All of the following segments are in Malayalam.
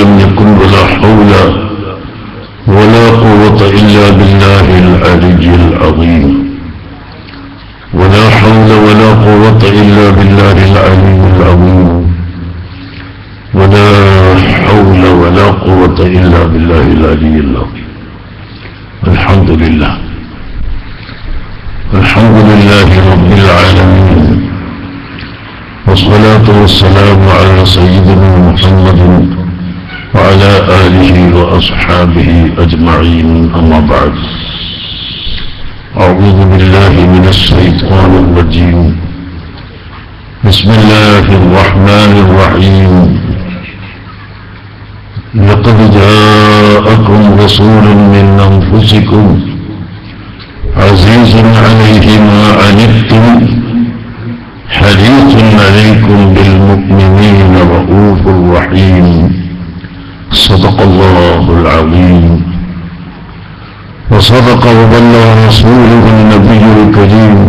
لم يكن ولا حول ولا قوة إلا بالله العلي العظيم ولا حول ولا قوة إلا بالله العلي العظيم ولا حول ولا قوة إلا بالله العلي العظيم. الحمد لله الحمد لله رب العالمين والصلاة والسلام على سيدنا محمد وعلى آله وأصحابه أجمعين. أما بعد، أعوذ بالله من الشيطان الرجيم. بسم الله الرحمن الرحيم. لقد جاءكم رسول من أنفسكم عزيز عليه ما عنتم حريص عليكم بالمؤمنين رؤوف رحيم. صدق الله العظيم وصدق وبلغ رسوله النبي الكريم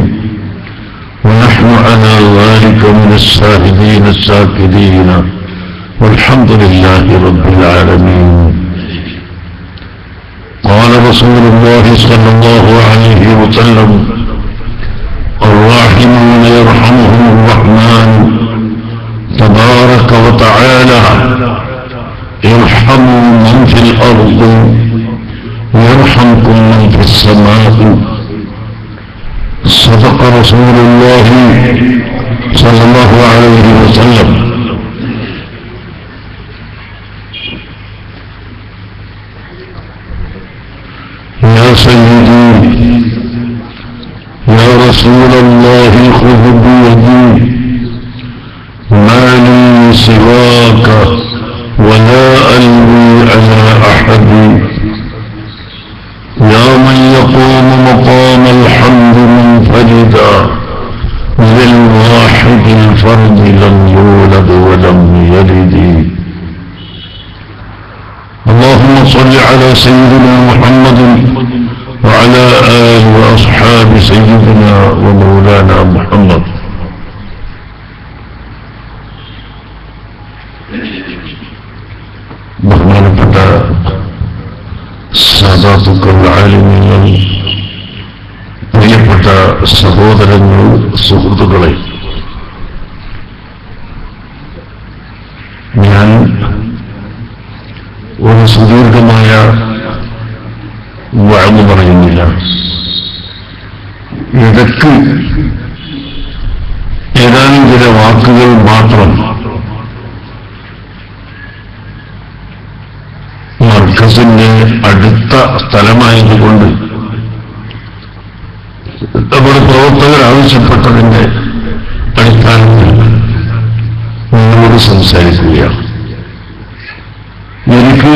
ونحن على ذلك من الشاهدين الشاكرين والحمد لله رب العالمين. قال رسول الله صلى الله عليه وسلم: الراحمون يرحمهم الرحمن تبارك وتعالى ارحموا من في الأرض يرحمكم من في السماء. صدق رسول الله صلى الله عليه وسلم. يا سيدي يا رسول الله خذ بيدي ما لي سواك ولا ألوي على أحد. يا من يقوم مقام الحمد منفردا للواحد الفرد لم يولد ولم يلد. اللهم صل على سيدنا محمد وعلى آله وأصحاب سيدنا ومولانا محمد. ബഹുമാനപ്പെട്ട സാദാത്തുക്കൾ, ആലിമീങ്ങൾ, പ്രിയപ്പെട്ട സഹോദരങ്ങൾ, സുഹൃത്തുക്കളെ, ഞാൻ ഒരു സുദീർഘമായ വഅദ് പറയുന്നില്ല. ഇടയ്ക്ക് ഏതാനും ചില വാക്കുകൾ മാത്രം മർക്കസിന്റെ അടുത്ത സ്ഥലമായതുകൊണ്ട് നമ്മുടെ പ്രവർത്തകർ ആവശ്യപ്പെട്ടതിന്റെ അടിസ്ഥാനത്തിൽ നിങ്ങളോട് സംസാരിക്കുകയാണ്. എനിക്ക്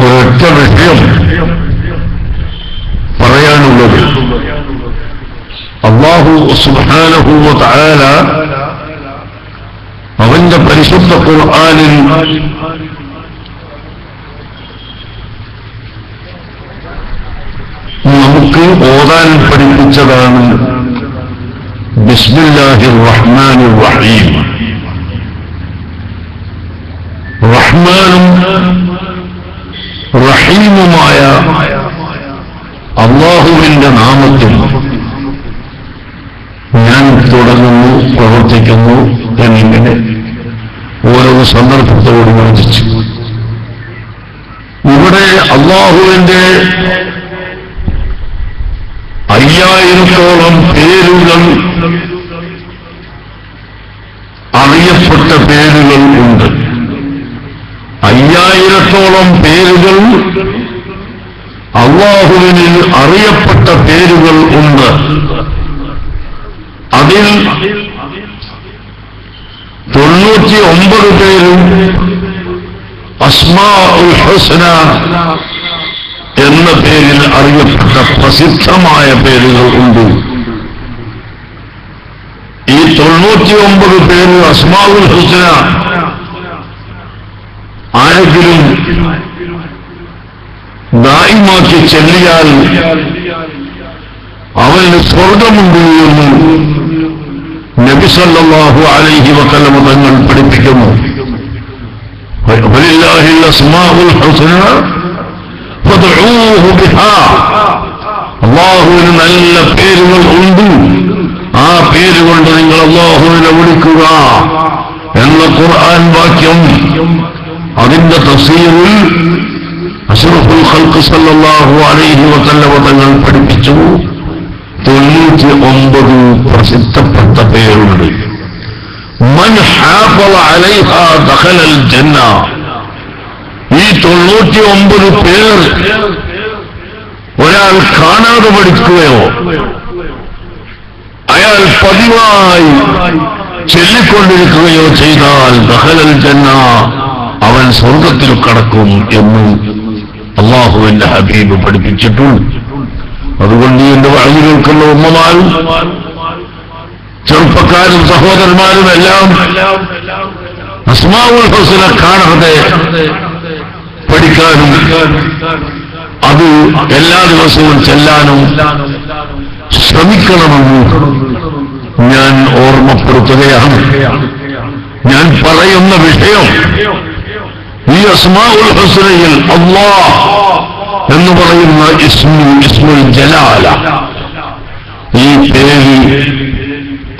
ഒരൊറ്റ വിഷയം പറയാനുള്ളത്, അല്ലാഹു സുബ്ഹാനഹു വ തആല അവന്റെ പരിശുദ്ധ ഖുർആനിൽ നമുക്ക് ഓതാൻ പഠിപ്പിച്ചതാണ് ബിസ്മില്ലാഹിർ റഹ്മാനിർ റഹീം. റഹ്മാനും റഹീമുമായ അല്ലാഹുവിന്റെ നാമത്തിൽ ഞാൻ തുടങ്ങുന്നു, പ്രവർത്തിക്കുന്നു എന്നിങ്ങനെ ഓരോ സന്ദർഭത്തോട് യോജിച്ചു. ഇവിടെ അല്ലാഹുവിന്റെ 5000-ഓളം പേരുകൾ, അറിയപ്പെട്ട പേരുകൾ ഉണ്ട്. 5000-ഓളം പേരുകൾ അല്ലാഹുവിന് അറിയപ്പെട്ട പേരുകൾ ഉണ്ട്. അതിൽ 99 പേരും അസ്മാഉൽ ഹുസ്ന എന്ന പേരിൽ അറിയപ്പെട്ട പ്രസിദ്ധമായ പേരുകൾ ഉണ്ട്. ഈ 99 പേര് അസ്മാഉൽ ഹുസ്ന ആരെങ്കിലും ദായിമാക്കി ചെല്ലിയാൽ അവന് സ്വർഗമുണ്ട് എന്ന് നബി സല്ലല്ലാഹു അലൈഹി വസല്ലം തങ്ങൾ പഠിപ്പിക്കുന്നു, വലില്ലാഹിൽ അസ്മാഉൽ ഹുസ്ന ഫദ്ഉഹു ബിഹാ. അല്ലാഹുവിന് നല്ല പേരുകൾ ഉണ്ട്, ആ പേരുകൊണ്ട് നിങ്ങൾ അല്ലാഹുവിനെ വിളിക്കുക എന്ന ഖുർആൻ വാക്യം അതിന്റെ തഫ്സീറിൽ അഷ്റഫുൽ ഖൽഖ് സല്ലല്ലാഹു അലൈഹി വസല്ലം തങ്ങൾ പഠിപ്പിച്ചു 99 പ്രസിദ്ധപ്പെട്ട പേരുണ്ട്. മൻ ഹാഫള അലൈഹാ ദഖലൽ ജന്ന. ഈ 99 പേർ ഒരാൾ കാണാതെ പഠിക്കുകയോ അയാൾ പതിവായി ചൊല്ലിക്കൊണ്ടിരിക്കുകയോ ചെയ്താൽ ദഖലൽ ജന്ന, അവൻ സ്വർഗത്തിൽ കടക്കും എന്ന് അല്ലാഹുവിന്റെ ഹബീബ് പഠിപ്പിച്ചിട്ടുണ്ട്. അതുകൊണ്ട് എന്റെ വഴി കേൾക്കുന്ന ഉമ്മമാരും ചെറുപ്പക്കാരും സഹോദരന്മാരും എല്ലാം അസ്മാഉൽ ഹുസ്ന കാണാതെ പഠിക്കാനും അത് എല്ലാ ദിവസവും ചെല്ലാനും ശ്രമിക്കണമെന്ന് ഞാൻ ഓർമ്മപ്പെടുത്തുകയാണ്. ഞാൻ പറയുന്ന വിഷയം ഈ അസ്മാഉൽ ഹുസ്നയിൽ അല്ലാഹ് എന്ന് പറയുന്ന ഇസ്മുൽ ജലാല, ഈ പേര്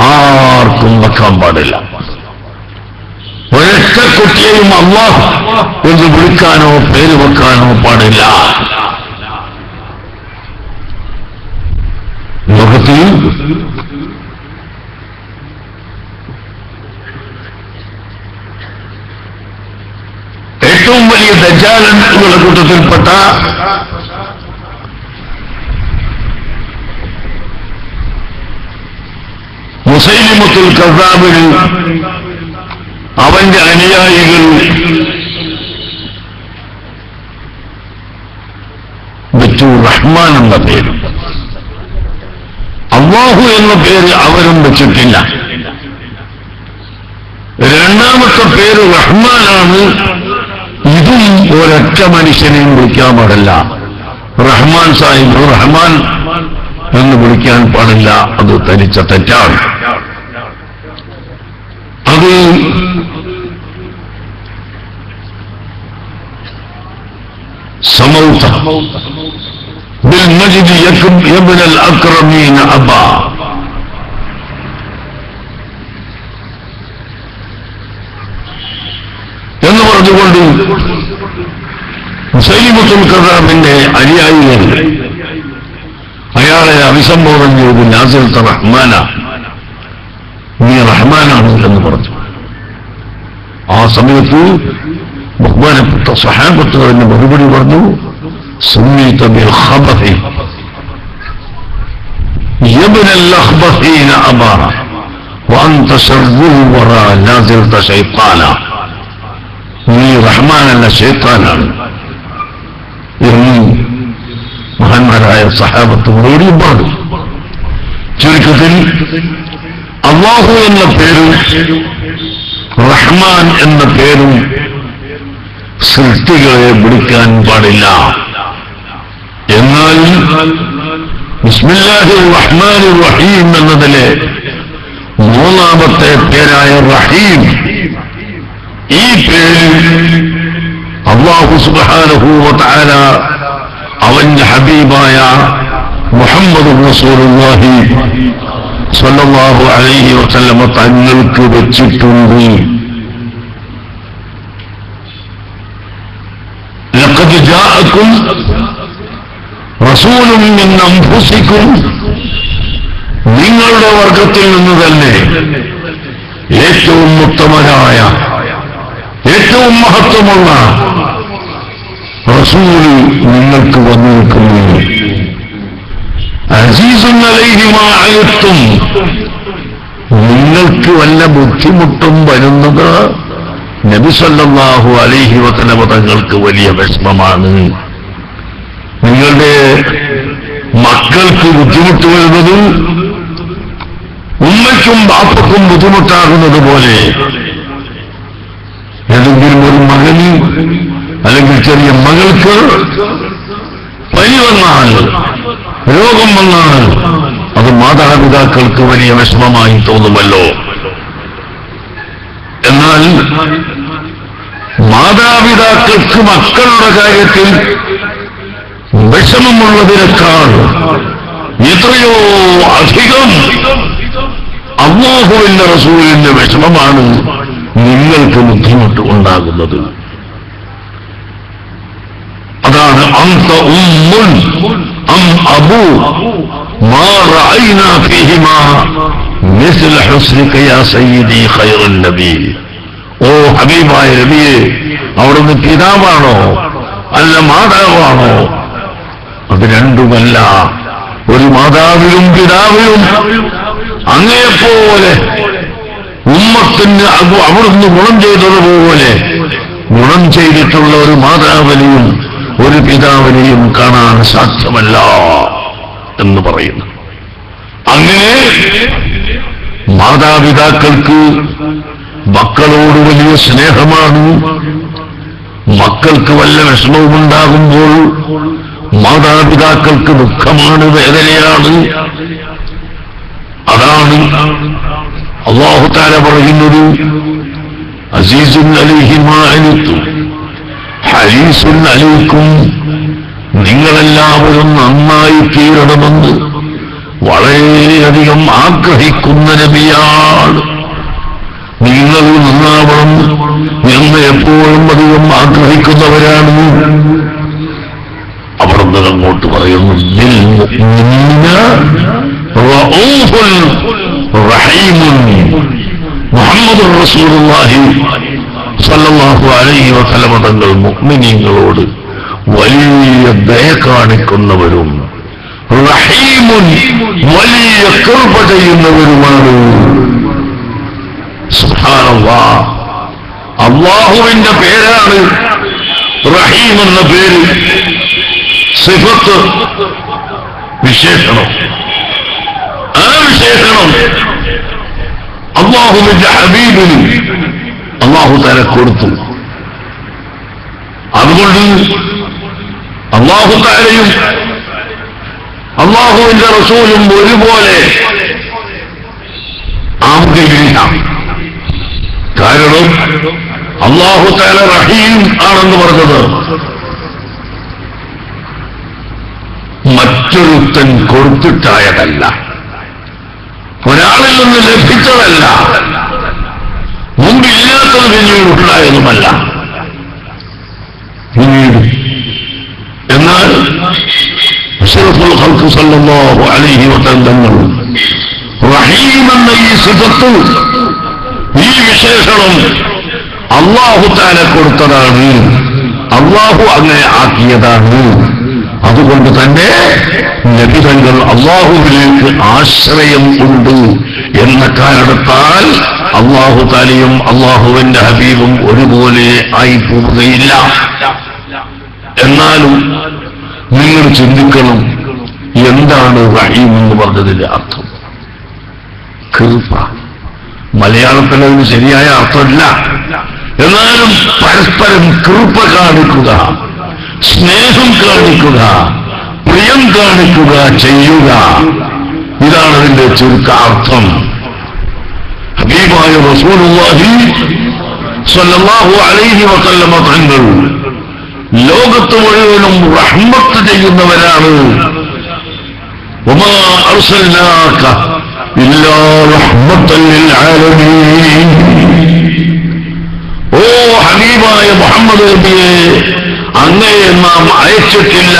ആർക്കും വെക്കാൻ പാടില്ല. ഒരൊറ്റ കുട്ടിയെയും അല്ലാഹ് എന്ന് വിളിക്കാനോ പേര് വെക്കാനോ പാടില്ല. ലോകത്തിൽ ഏറ്റവും വലിയ ദജ്ജാലുകളുടെ കൂട്ടത്തിൽപ്പെട്ട മുസൈലിമത്തുൽ കസ്സാബിന് അവന്റെ അനുയായികൾ വെച്ചു റഹ്മാൻ എന്ന പേര്. അല്ലാഹു എന്ന പേര് അവരും വെച്ചിട്ടില്ല. രണ്ടാമത്തെ പേര് റഹ്മാനാണ്. ഇതും ഒരൊറ്റ മനുഷ്യനെയും വിളിക്കാൻ പാടില്ല. റഹ്മാൻ സാഹിബ് റഹ്മാൻ എന്ന് വിളിക്കാൻ പാടില്ല. അത് തനിച്ച തെറ്റാണ്. അത് സമൗത ബിൽമജ്ദി യബ്നൽ അക്രമീന അബാ. എന്ന് പറഞ്ഞുകൊണ്ട് മുസൈലിമത്തുൽ കസ്സാബിന്റെ അനുയായികൾ അയാളെ അഭിസംബോധന ചെയ്ത് നാസിലത്തെ റഹ്മാന, നീ റഹ്മാനാണ് എന്ന് പറഞ്ഞു. ആ സമയത്ത് ബഹുമാനപ്പെട്ട സ്വഹാബത്തുകളിന്റെ മറുപടി പറഞ്ഞു, സുമ്മീത ബിൽ ഖബഹി യബ്നൽ അഖ്ബഹീന അബാ വഅൻത ശർറുൽ വറാ നാസിലത ശൈത്താന. നീ റഹ്മാനല്ല ശൈത്താനാണ് എന്ന് മഹാന്മാരായ സഹാബത്ത് മറുപടിയും പറഞ്ഞു. ചുരുക്കത്തിൽ അല്ലാഹു എന്ന പേരും റഹ്മാൻ എന്ന പേരും സൃഷ്ടികളെ വിളിക്കാൻ പാടില്ല. എന്നാൽ ബിസ്മില്ലാഹിർ റഹ്മാനിർ റഹീം എന്നതിലെ മൂന്നാമത്തെ പേരായ റഹീം, ഈ പേര് അല്ലാഹു സുബ്ഹാനഹു വ തആല അവന്റെ ഹബീബായ മുഹമ്മദ് റസൂലുള്ളാഹി സ്വല്ലല്ലാഹു അലൈഹി വസല്ലം തങ്ങൾക്ക് വെച്ചിട്ടുണ്ട്. ലഖദ് ജാഅകും റസൂലുൻ മിൻ അൻഫുസികും, നിങ്ങളുടെ വർഗത്തിൽ നിന്ന് തന്നെ ഏറ്റവും ഉത്തമനായ ഏറ്റവും മഹത്വമുള്ള റസൂൽ നിങ്ങൾക്ക് വന്നിരിക്കുന്നു. അസീസുൻ അലൈഹി മാ അനിത്തും, നിങ്ങൾക്ക് വല്ല ബുദ്ധിമുട്ടും വരുന്നത് നബി സല്ലല്ലാഹു അലൈഹി വസല്ലം തങ്ങൾക്ക് വലിയ വിഷമമാണ്. നിങ്ങളുടെ മക്കൾക്ക് ബുദ്ധിമുട്ട് വരുന്നത് ഉമ്മയ്ക്കും ബാപ്പയ്ക്കും ബുദ്ധിമുട്ടാകുന്നത് പോലെ ഏതെങ്കിലും ഒരു മകന് അല്ലെങ്കിൽ ചെറിയ മകൾക്ക് പനി വന്നാൽ, രോഗം വന്നാൽ അത് മാതാപിതാക്കൾക്ക് വലിയ വിഷമമായി തോന്നുമല്ലോ. എന്നാൽ മാതാപിതാക്കൾക്ക് മക്കളുടെ കാര്യത്തിൽ വിഷമമുള്ളതിനേക്കാൾ എത്രയോ അധികം അല്ലാഹുവിന്റെ റസൂലിന്റെ വിഷമമാണ് നിങ്ങൾക്ക് ബുദ്ധിമുട്ട് ഉണ്ടാകുന്നത്. അതാണ് അന്ത ഉമ്മുൻ അം അബൂ മാ റഅയ്നാ ഫീഹിമാ മിസ്ല ഹുസ്നിക യാ സയ്യിദി ഖൈറുൻ നബി. ഓ ഹബീബായ നബിയെ, അവിടുന്ന് പിതാവാണോ അല്ല മാതാവാണോ? അത് രണ്ടുമല്ല. ഒരു മാതാവിലും പിതാവിലും അങ്ങയെപ്പോലെ ഉമ്മത്തിന് അവിടുന്ന് ഗുണം ചെയ്തതുപോലെ ഗുണം ചെയ്തിട്ടുള്ള ഒരു മാതാവിനെയും ഒരു പിതാവിനെയും കാണാൻ സാധ്യമല്ല എന്ന് പറയുന്നു. അങ്ങനെ മാതാപിതാക്കൾക്ക് മക്കളോട് വലിയ സ്നേഹമാണ്. മക്കൾക്ക് വല്ല വിഷമവുമുണ്ടാകുമ്പോൾ മാതാപിതാക്കൾക്ക് ദുഃഖമാണ്, വേദനയാണ്. അതാണ് അല്ലാഹു തആല പറയുന്നത്, അസീസുൻ അലൈഹി മാ അനിത്തും ഹരീസുൻ അലൈക്കും. നിങ്ങളെല്ലാവരും നന്നായി തീരണമെന്ന് വളരെയധികം ആഗ്രഹിക്കുന്ന നബിയാണ്. നിങ്ങൾ നന്നാവണം എന്ന് എപ്പോഴും അധികം ആഗ്രഹിക്കുന്നവരാണ്. അവിടുന്ന് അങ്ങോട്ട് പറയുന്നു, മുഹമ്മദ് റസൂലുള്ളാഹി സ്വല്ലല്ലാഹു അലൈഹി വസല്ലം തങ്ങൾ മുഅ്മിനീങ്ങളോട് വലിയ ദയ കാണിക്കുന്നവരും റഹീമുൻ വലിയ കൃപ ചെയ്യുന്നവരുമാണ്. സുബ്ഹാനല്ലാഹ്, അല്ലാഹുവിന്റെ പേരാണ് റഹീം എന്ന പേര്. സിഫത്ത് വിശേഷണം. ആ വിശേഷണം അല്ലാഹുവിന്റെ ഹബീബിന് അല്ലാഹു തആല കൊടുത്തു. അതുകൊണ്ട് അല്ലാഹു തആലയും അല്ലാഹുവിന്റെ റസൂലും ഒരുപോലെ ആവുകയില്ല. കാരണം അല്ലാഹു തആല റഹീം ആണെന്ന് പറഞ്ഞത് മറ്റൊരുത്തൻ കൊടുത്തിട്ടായതല്ല, ഒരാളിൽ നിന്ന് ലഭിച്ചതല്ല, മുമ്പില്ലാത്തത് പിന്നീട് ഉണ്ടായതുമല്ല. പിന്നീട് എന്നാൽ അഷ്റഫുൽ ഖൽഖ് സല്ലല്ലാഹു അലൈഹി വസല്ലം റഹീം എന്ന ഈ സിഫത്ത്, ഈ വിശേഷണം അല്ലാഹു തആല കൊടുത്തതാണ്, അല്ലാഹു അങ്ങനെ ആക്കിയതാണ്. അതുകൊണ്ട് തന്നെ നബിതങ്ങൾ അല്ലാഹുവിലേക്ക് ആശ്രയം ഉണ്ട് എന്ന കാരണത്താൽ അല്ലാഹു തആലയും അല്ലാഹുവിന്റെ ഹബീബും ഒരുപോലെ ആയി പോവുകയില്ല. എന്നാലും നിങ്ങൾ ചിന്തിക്കണം, എന്താണ് റഹീം എന്ന് പറഞ്ഞതിന്റെ അർത്ഥം? കൃപ. മലയാളത്തിൽ അതിന് ശരിയായ അർത്ഥമില്ല. എന്നാലും പരസ്പരം കൃപ കാണിക്കുക, സ്നേഹം കാണിക്കുക, പ്രിയം കാണിക്കുക, ചെയ്യുക, ഇതാണ് അതിന്റെ ചുരുക്കാർത്ഥം. ഹബീബായ റസൂലുള്ളാഹി സ്വല്ലല്ലാഹു അലൈഹി വസല്ലം തങ്ങൾ ലോകത്ത് മുഴുവനും റഹ്മത്ത് ചെയ്യുന്നവരാണ്. വമാ അർസൽനാക ഇല്ലാ റഹ്മത്തൻ ലിൽ ആലമീൻ. ഓ ഹബീബായ മുഹമ്മദ് നബിയെ, അങ്ങയെ നാം അയച്ചിട്ടില്ല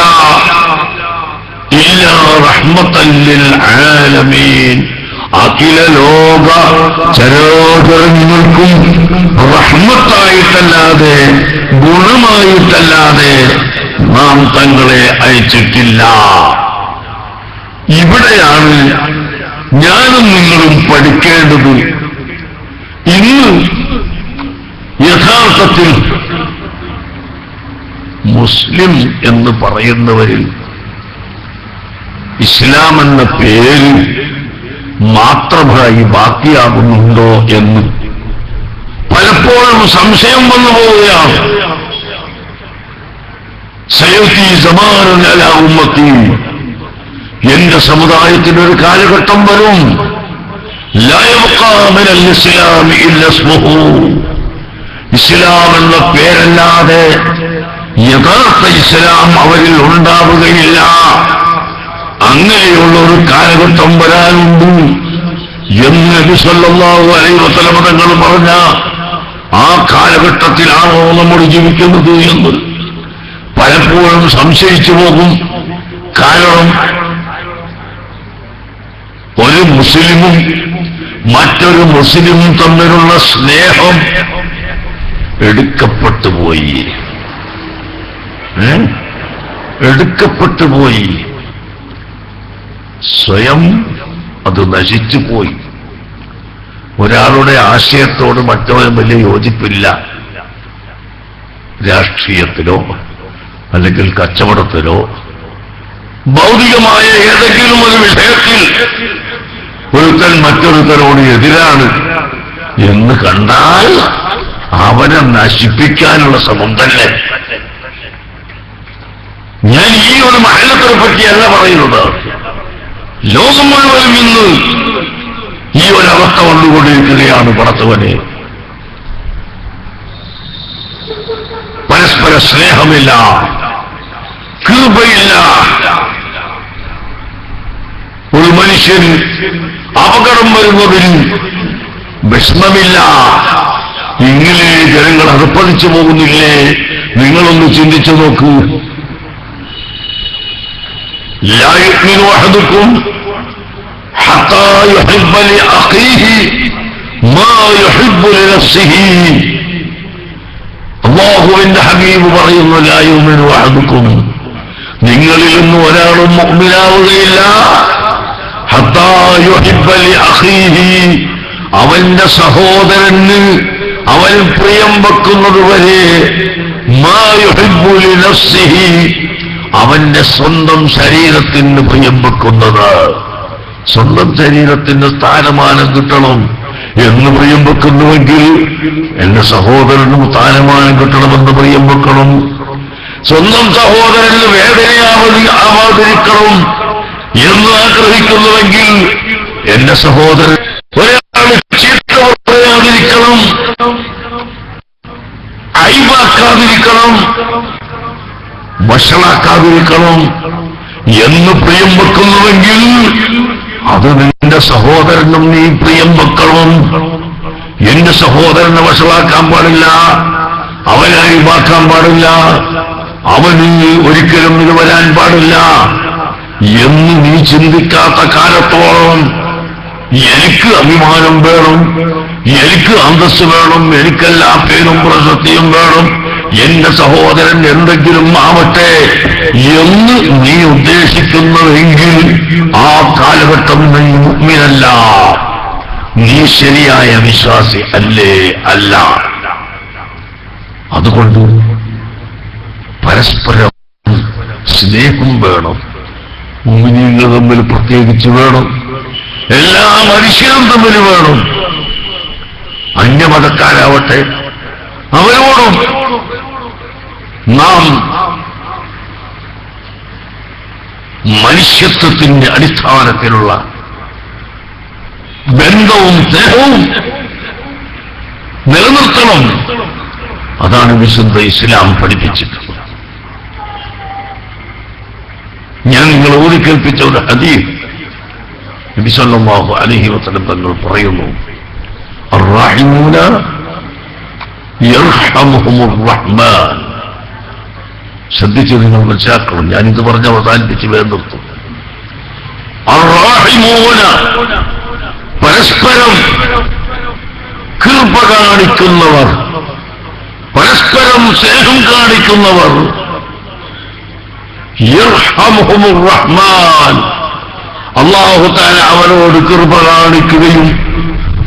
ഇല്ലാ റഹ്മത്തൻ ലിൽ ആലമീൻ, അഖില ലോക ചരാചരങ്ങൾക്കും റഹ്മത്തായിട്ടല്ലാതെ ഗുണമായിട്ടല്ലാതെ നാം തങ്ങളെ അയച്ചിട്ടില്ല. ഇവിടെയാണ് ഞാനും നിങ്ങളും പഠിക്കേണ്ടത്. ഇന്ന് യഥാർത്ഥത്തിൽ മുസ്ലിം എന്ന് പറയുന്നവരിൽ ഇസ്ലാം എന്ന പേര് മാത്രമായി ബാക്കിയാകുന്നുണ്ടോ എന്ന് പലപ്പോഴും സംശയം വന്നു പോവുകയാണ്. സയഅതി സമാനുൻ അലാ ഉമ്മത്തി എന്റെ സമുദായത്തിനൊരു കാലഘട്ടം വരും, ലാ യബ്ഖാ മിനൽ ഇസ്ലാമി ഇല്ലാ ഇസ്മുഹു, ഇസ്ലാം എന്ന പേരല്ലാതെ യഥാർത്ഥ ഇസ്ലാം അവരിൽ ഉണ്ടാവുകയില്ല. അങ്ങനെയുള്ള ഒരു കാലഘട്ടം വരാനുണ്ട് എന്ന് നബി സല്ലല്ലാഹു അലൈഹി വസല്ലം തങ്ങൾ പറഞ്ഞ ആ കാലഘട്ടത്തിലാണോ നമ്മൾ ജീവിക്കുന്നത് എന്ന് പലപ്പോഴും സംശയിച്ചു പോകും. കാരണം ഒരു മുസ്ലിമും മറ്റൊരു മുസ്ലിമും തമ്മിലുള്ള സ്നേഹം എടുക്കപ്പെട്ടുപോയി. എടുക്കപ്പെട്ടുപോയി, സ്വയം അത് നശിച്ചുപോയി. ഒരാളുടെ ആശയത്തോട് മറ്റവന് വലിയ യോജിപ്പില്ല, രാഷ്ട്രീയത്തിലോ അല്ലെങ്കിൽ കച്ചവടത്തിലോ ഭൗതികമായ ഏതെങ്കിലും ഒരു വിഷയത്തിൽ ഒരുത്തൻ മറ്റൊരുത്തരോട് എതിരാണ് എന്ന് കണ്ടാൽ അവനെ നശിപ്പിക്കാനുള്ള ശ്രമം തന്നെ. ഞാൻ ഈ ഒരു മഹല്ലത്തെ പറ്റിയല്ല പറയുന്നത്. ലോകം മുഴുവനും ഇന്ന് ഈ ഒരവസ്ഥ വന്നുകൊണ്ടിരിക്കുകയാണ്. പടച്ചവനെ, പരസ്പര സ്നേഹമില്ല, കൃപയില്ല. ഒരു മനുഷ്യൻ അപകടം വരുന്നതിൽ വിഷമമില്ല. ഇങ്ങനെ ജനങ്ങൾ അകപ്പതിച്ചു പോകുന്നില്ലേ? നിങ്ങളൊന്ന് ചിന്തിച്ചു നോക്കൂ. ലാ യുഅ്മിനു അഹദുക്കും ഹത്താ യുഹിബ്ബ ലിഅഖീഹി മാ യുഹിബ്ബു ലിനഫ്സിഹി. അല്ലാഹുവിന്റെ ഹബീബ് പറയുന്നു, ലാ യുഅ്മിനു അഹദുക്കും, നിങ്ങളിൽ നിന്ന് ഒരാളും മുഅ്മിനാവുകയില്ല ഹത്താ യുഹിബ്ബ ലിഅഖീഹി, അവന്റെ സഹോദരന് അവൻ പ്രിയം വെക്കുന്നതുവരെ, മാ യുഹിബ്ബു ലിനഫ്സിഹി, അവന്റെ സ്വന്തം ശരീരത്തിന് പ്രിയം വെക്കുന്നത്. സ്വന്തം ശരീരത്തിന് സ്ഥാനമാനം കിട്ടണം എന്ന് പ്രിയം വെക്കുന്നുവെങ്കിൽ എന്റെ സഹോദരനും സ്ഥാനമാനം കിട്ടണമെന്ന് പ്രിയം വെക്കണം. സ്വന്തം സഹോദരന് വേദനയാവാതിരിക്കണം എന്ന് ആഗ്രഹിക്കുന്നുവെങ്കിൽ എന്റെ സഹോദരൻ ഒരാൾ ചീത്ത പറയാതിരിക്കണം, അയ്വാക്കാതിരിക്കണം, വഷളാക്കാതിരിക്കണം എന്ന് പ്രിയം വെക്കുന്നുവെങ്കിൽ അത് നിന്റെ സഹോദരനും നീ പ്രിയം വെക്കണം. എന്റെ സഹോദരനെ വഷളാക്കാൻ പാടില്ല, അവനെ അഴിവാക്കാൻ പാടില്ല, അവന് ഒരിക്കലും ഇത് വരാൻ പാടില്ല എന്ന് നീ ചിന്തിക്കാത്ത കാലത്തോളം എനിക്ക് അഭിമാനം വേണം, എനിക്ക് അന്തസ്സ് വേണം, എനിക്കെല്ലാ പേരും പ്രശസ്തിയും വേണം, എന്റെ സഹോദരൻ എന്തെങ്കിലും ആവട്ടെ എന്ന് നീ ഉദ്ദേശിക്കുന്നുവെങ്കിൽ ആ കാലഘട്ടം നീ മുഅ്മിനല്ല, നീ ശരിയായ വിശ്വാസി അല്ലേ? അല്ല. അതുകൊണ്ട് പരസ്പരം സ്നേഹം വേണം, മുഅ്മിനീങ്ങൾ തമ്മിൽ പ്രത്യേകിച്ച് വേണം, എല്ലാ മനുഷ്യരും തമ്മിൽ വേണം. അന്യമതക്കാരാവട്ടെ അവരോടും നാം മനുഷ്യത്വത്തിന്റെ അടിസ്ഥാനത്തിലുള്ള ബന്ധവും സ്നേഹവും നിലനിർത്തണം. അതാണ് വിശുദ്ധ ഇസ്ലാം പഠിപ്പിച്ചിട്ടുള്ളത്. ഞാൻ നിങ്ങൾ ഓതിക്കേൽപ്പിച്ച ഒരു ഹദീസ് നബി സല്ലല്ലാഹു അലൈഹി വസല്ലം തങ്ങൾ പറയുന്നു, അർറഹീമൂന യർഹമുഹുമുർ റഹ്മാൻ. ശ്രദ്ധിച്ച് നിങ്ങൾ മനസ്സിലാക്കണം, ഞാനിത് പറഞ്ഞ് അവസാനിപ്പിച്ച് വേഗം നിർത്തും. അർറഹീമൂന, പരസ്പരം കൃപ കാണിക്കുന്നവർ, പരസ്പരം സ്നേഹം കാണിക്കുന്നവർ, യർഹമുഹുമുർ റഹ്മാൻ, അല്ലാഹു തആല അവരോട് കൃപ കാണിക്കുകയും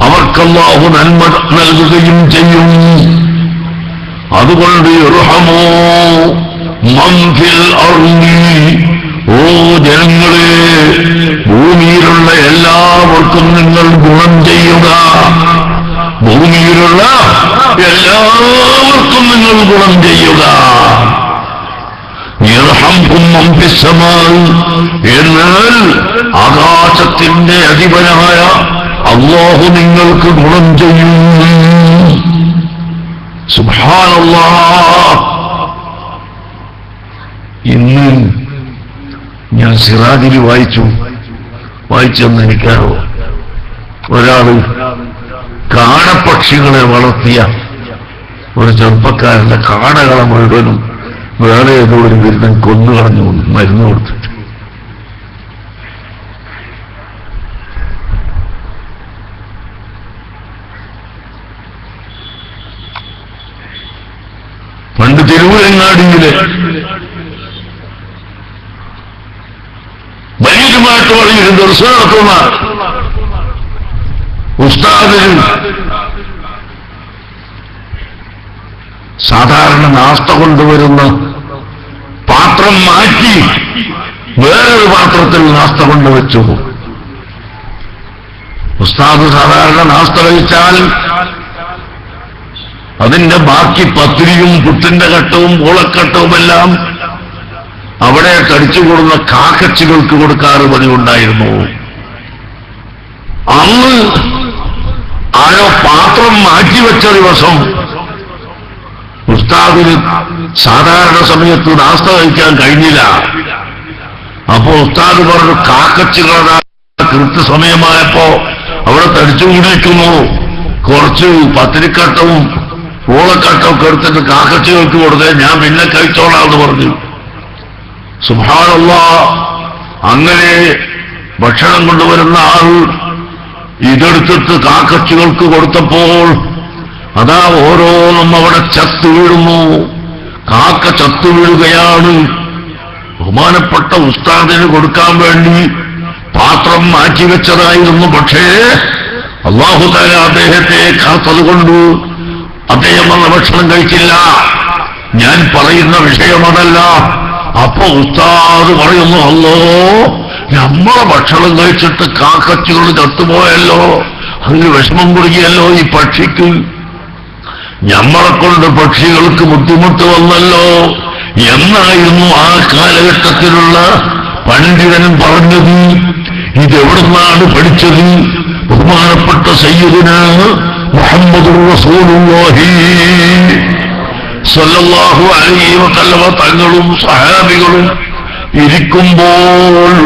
അവർക്ക് അല്ലാഹു നന്മ നൽകുകയും ചെയ്യും. അതുകൊണ്ട് യർഹമൂ മൻ ഫിൽ അർളി, ഓ ജനങ്ങളെ, ഭൂമിയിലുള്ള എല്ലാവർക്കും നിങ്ങൾ ഗുണം ചെയ്യുക. ഭൂമിയിലുള്ള എല്ലാവർക്കും നിങ്ങൾ ഗുണം ചെയ്യുക. യർഹംകും മൻ ഫിസ്സമാഇ, എന്നാൽ ആകാശത്തിന്റെ അധിപനായ അല്ലാഹു നിങ്ങൾക്ക് ഗുണം ചെയ്യും. സുബ്ഹാനല്ലാഹ്. ഇന്ന് ഞാൻ സിറാജിൽ വായിച്ചെന്ന് എനിക്കറിയോ, ഒരാള് കാടപ്പക്ഷികളെ വളർത്തിയ ഒരു ചെറുപ്പക്കാരന്റെ കാടകളെ മുഴുവനും വേറെ ഏതോ ഒരു വിരുദ്ധൻ കൊന്നുകളഞ്ഞു മരുന്ന് കൊടുത്തിട്ട്. പണ്ട് തിരുവരങ്ങാടിയിലെ വലിയമായിട്ട് പറഞ്ഞിരുന്ന ദർശനം നടത്തുന്ന ഉസ്താദിന് സാധാരണ നാസ്ത കൊണ്ടുവരുന്ന പാത്രം മാറ്റി വേറൊരു പാത്രത്തിൽ നാസ്ത കൊണ്ടുവച്ചു. ഉസ്താദ് സാധാരണ നാസ്ത കഴിച്ചാൽ അതിന്റെ ബാക്കി പത്തിരിയും പുട്ടിന്റെ കട്ടവും പൂളക്കട്ടവുമെല്ലാം അവിടെ കടിച്ചുകൂടുന്ന കാക്കച്ചികൾക്ക് കൊടുക്കാറ് പതിവുണ്ടായിരുന്നു. അന്ന് ആരോ പാത്രം മാറ്റിവെച്ച ദിവസം ഉസ്താദിന് സാധാരണ സമയത്ത് നാസ്ത കഴിക്കാൻ കഴിഞ്ഞില്ല. അപ്പോ ഉസ്താദ് പറഞ്ഞു, കാക്കച്ചികളുടെ കൃത്യസമയമായപ്പോ അവിടെ തടിച്ചുകൂടിയിരിക്കുന്നു, കുറച്ച് പത്തിരിക്കട്ടവും പൂളക്കട്ടവും എടുത്തിട്ട് കാക്കച്ചികൾക്ക് കൊടുത്തേ, ഞാൻ പിന്നെ കഴിച്ചോളാന്ന് പറഞ്ഞു. സുബ്ഹാനല്ലാഹ്. അങ്ങനെ ഭക്ഷണം കൊണ്ടുവരുന്ന ആൾ ഇതെടുത്തിട്ട് കാക്കച്ചികൾക്ക് കൊടുത്തപ്പോൾ അതാ ഓരോന്നും അവിടെ ചത്തു വീഴുന്നു. കാക്ക ചത്തു വീഴുകയാണ്. ബഹുമാനപ്പെട്ട ഉസ്താദിന് കൊടുക്കാൻ വേണ്ടി പാത്രം മാറ്റിവെച്ചതായിരുന്നു. പക്ഷേ അല്ലാഹു തആല അദ്ദേഹത്തെ കാത്തതുകൊണ്ട് അദ്ദേഹം വന്ന ഭക്ഷണം കഴിച്ചില്ല. ഞാൻ പറയുന്ന വിഷയം അതല്ല. അപ്പൊ ഉസ്താദ് പറയുന്നു, അല്ലോ നമ്മളെ ഭക്ഷണം കഴിച്ചിട്ട് കാക്കച്ചികൾ ചത്തുപോയല്ലോ, അതിന് വിഷമം കുടുങ്ങിയല്ലോ ഈ പക്ഷിക്ക്, നമ്മളെ കൊണ്ട് പക്ഷികൾക്ക് ബുദ്ധിമുട്ട് വന്നല്ലോ എന്നായിരുന്നു ആ കാലഘട്ടത്തിലുള്ള പണ്ഡിതൻ പറഞ്ഞത്. ഇതെവിടുന്നാണ് പഠിച്ചത്? ബഹുമാനപ്പെട്ട സയ്യിദുനാ മുഹമ്മദുർ റസൂലുള്ളാഹി സ്വല്ലല്ലാഹു അലൈഹി വസല്ലമ തങ്ങളും സഹാബികളും ഇരിക്കുമ്പോൾ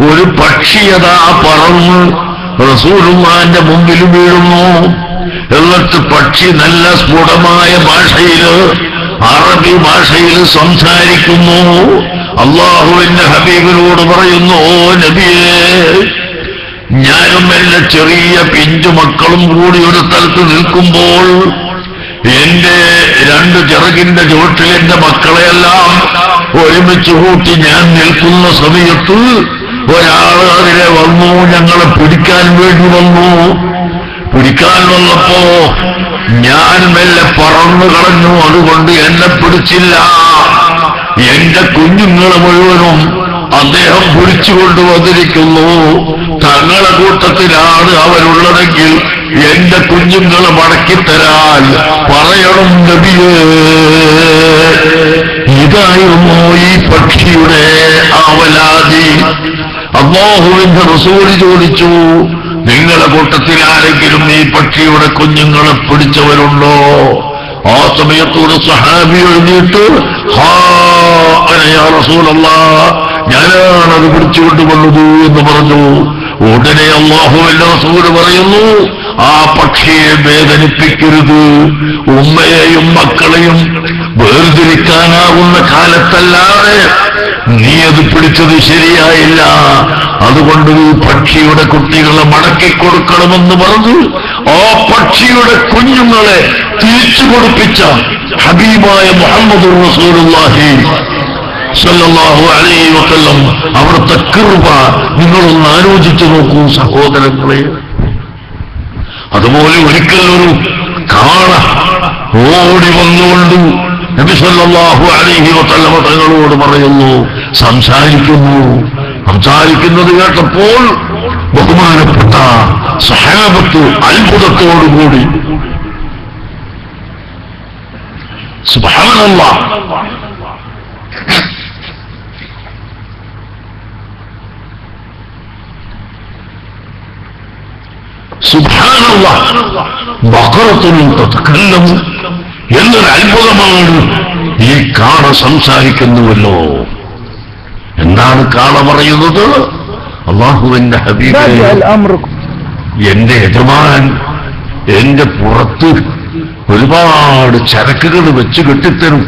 ഒരു പക്ഷിയതാ പറന്ന് റസൂലുള്ളാഹിന്റെ മുമ്പിൽ വീഴുന്നു. എന്നിട്ട് പക്ഷി നല്ല സ്ഫുടമായ ഭാഷയിൽ, അറബി ഭാഷയിൽ സംസാരിക്കുന്നു. അല്ലാഹുവിന്റെ ഹബീബിനോട് പറയുന്നു, ഓ നബിയേ, ഞാനും എന്റെ ചെറിയ പിഞ്ചു മക്കളും കൂടി ഒരു സ്ഥലത്ത് നിൽക്കുമ്പോൾ എന്റെ രണ്ട് ചിറകിന്റെ ചുവട്ടിൽ എന്റെ മക്കളെയെല്ലാം ഒരുമിച്ച് കൂട്ടി ഞാൻ നിൽക്കുന്ന സമയത്ത് ഒരാൾ അതിലെ വന്നു, ഞങ്ങളെ പിടിക്കാൻ വേണ്ടി വന്നു. പിടിക്കാൻ വന്നപ്പോ ഞാൻ മെല്ലെ പറന്നു കളഞ്ഞു, അതുകൊണ്ട് എന്നെ പിടിച്ചില്ല. എന്റെ കുഞ്ഞുങ്ങളെ മുഴുവനും അദ്ദേഹം പിടിച്ചുകൊണ്ട് വന്നിരിക്കുന്നു. തങ്ങളെ കൂട്ടത്തിലാണ് അവരുള്ളതെങ്കിൽ എന്റെ കുഞ്ഞുങ്ങളെ മടക്കിത്തരാൻ പറയണം നബിയേ. ഇതായിരുന്നു ഈ പക്ഷിയുടെ ആവലാതി. അല്ലാഹുവിന്റെ റസൂൽ ചോദിച്ചു, നിങ്ങളെ കൂട്ടത്തിൽ ആരെങ്കിലും ഈ പക്ഷിയുടെ കുഞ്ഞുങ്ങളെ പിടിച്ചവരുണ്ടോ? ആ സമയത്തോട് സഹാബി എഴുതിയിട്ട്, ഹാ അന യാ റസൂലല്ലാഹ്, ഞാനാണത് പിടിച്ചുകൊണ്ടുവന്നത് എന്ന് പറഞ്ഞു. ഉടനെ അല്ലാഹുവിന്റെ റസൂൽ പറയുന്നു, ആ പക്ഷിയെ വേദനിപ്പിക്കരുത്. ഉമ്മയെയും മക്കളെയും വേർതിരിക്കാനാവുന്ന കാലത്തല്ലാതെ നീ അത് പിടിച്ചത് ശരിയായില്ല. അതുകൊണ്ട് ഈ പക്ഷിയുടെ കുട്ടികളെ മടക്കിക്കൊടുക്കണമെന്ന് പറഞ്ഞു ആ പക്ഷിയുടെ കുഞ്ഞുങ്ങളെ തിരിച്ചു കൊടുപ്പിച്ച ഹബീബായ മുഹമ്മദുർ റസൂലുള്ളാഹി സ്വല്ലല്ലാഹു അലൈഹി വസല്ലം അവിടുത്തെ കൃപ നിങ്ങളൊന്ന് ആലോചിച്ചു നോക്കൂ സഹോദരങ്ങളെ. അതുപോലെ ഒരിക്കൽ ഒരു കാള ഓടി വന്നുകൊണ്ട് നബി സല്ലല്ലാഹു അലൈഹി വസല്ലം തങ്ങളോട് പറയുന്നു, സംസാരിക്കുന്നത് കേട്ടപ്പോൾ ബഹുമാനപ്പെട്ട സഹാബത്ത് അത്ഭുതത്തോടുകൂടി സുബ്ഹാനല്ലാഹ് ബഖറത്തുൻ തതകല്ലമു എന്നൊരു അത്ഭുതമാണ്. ഈ കാള സംസാരിക്കുന്നുവല്ലോ. എന്താണ് കാള പറയുന്നത്? അല്ലാഹുവിന്റെ ഹബീബേ, എന്റെ യജമാൻ എന്റെ പുറത്ത് ഒരുപാട് ചരക്കുകൾ വെച്ച് കെട്ടിത്തരും.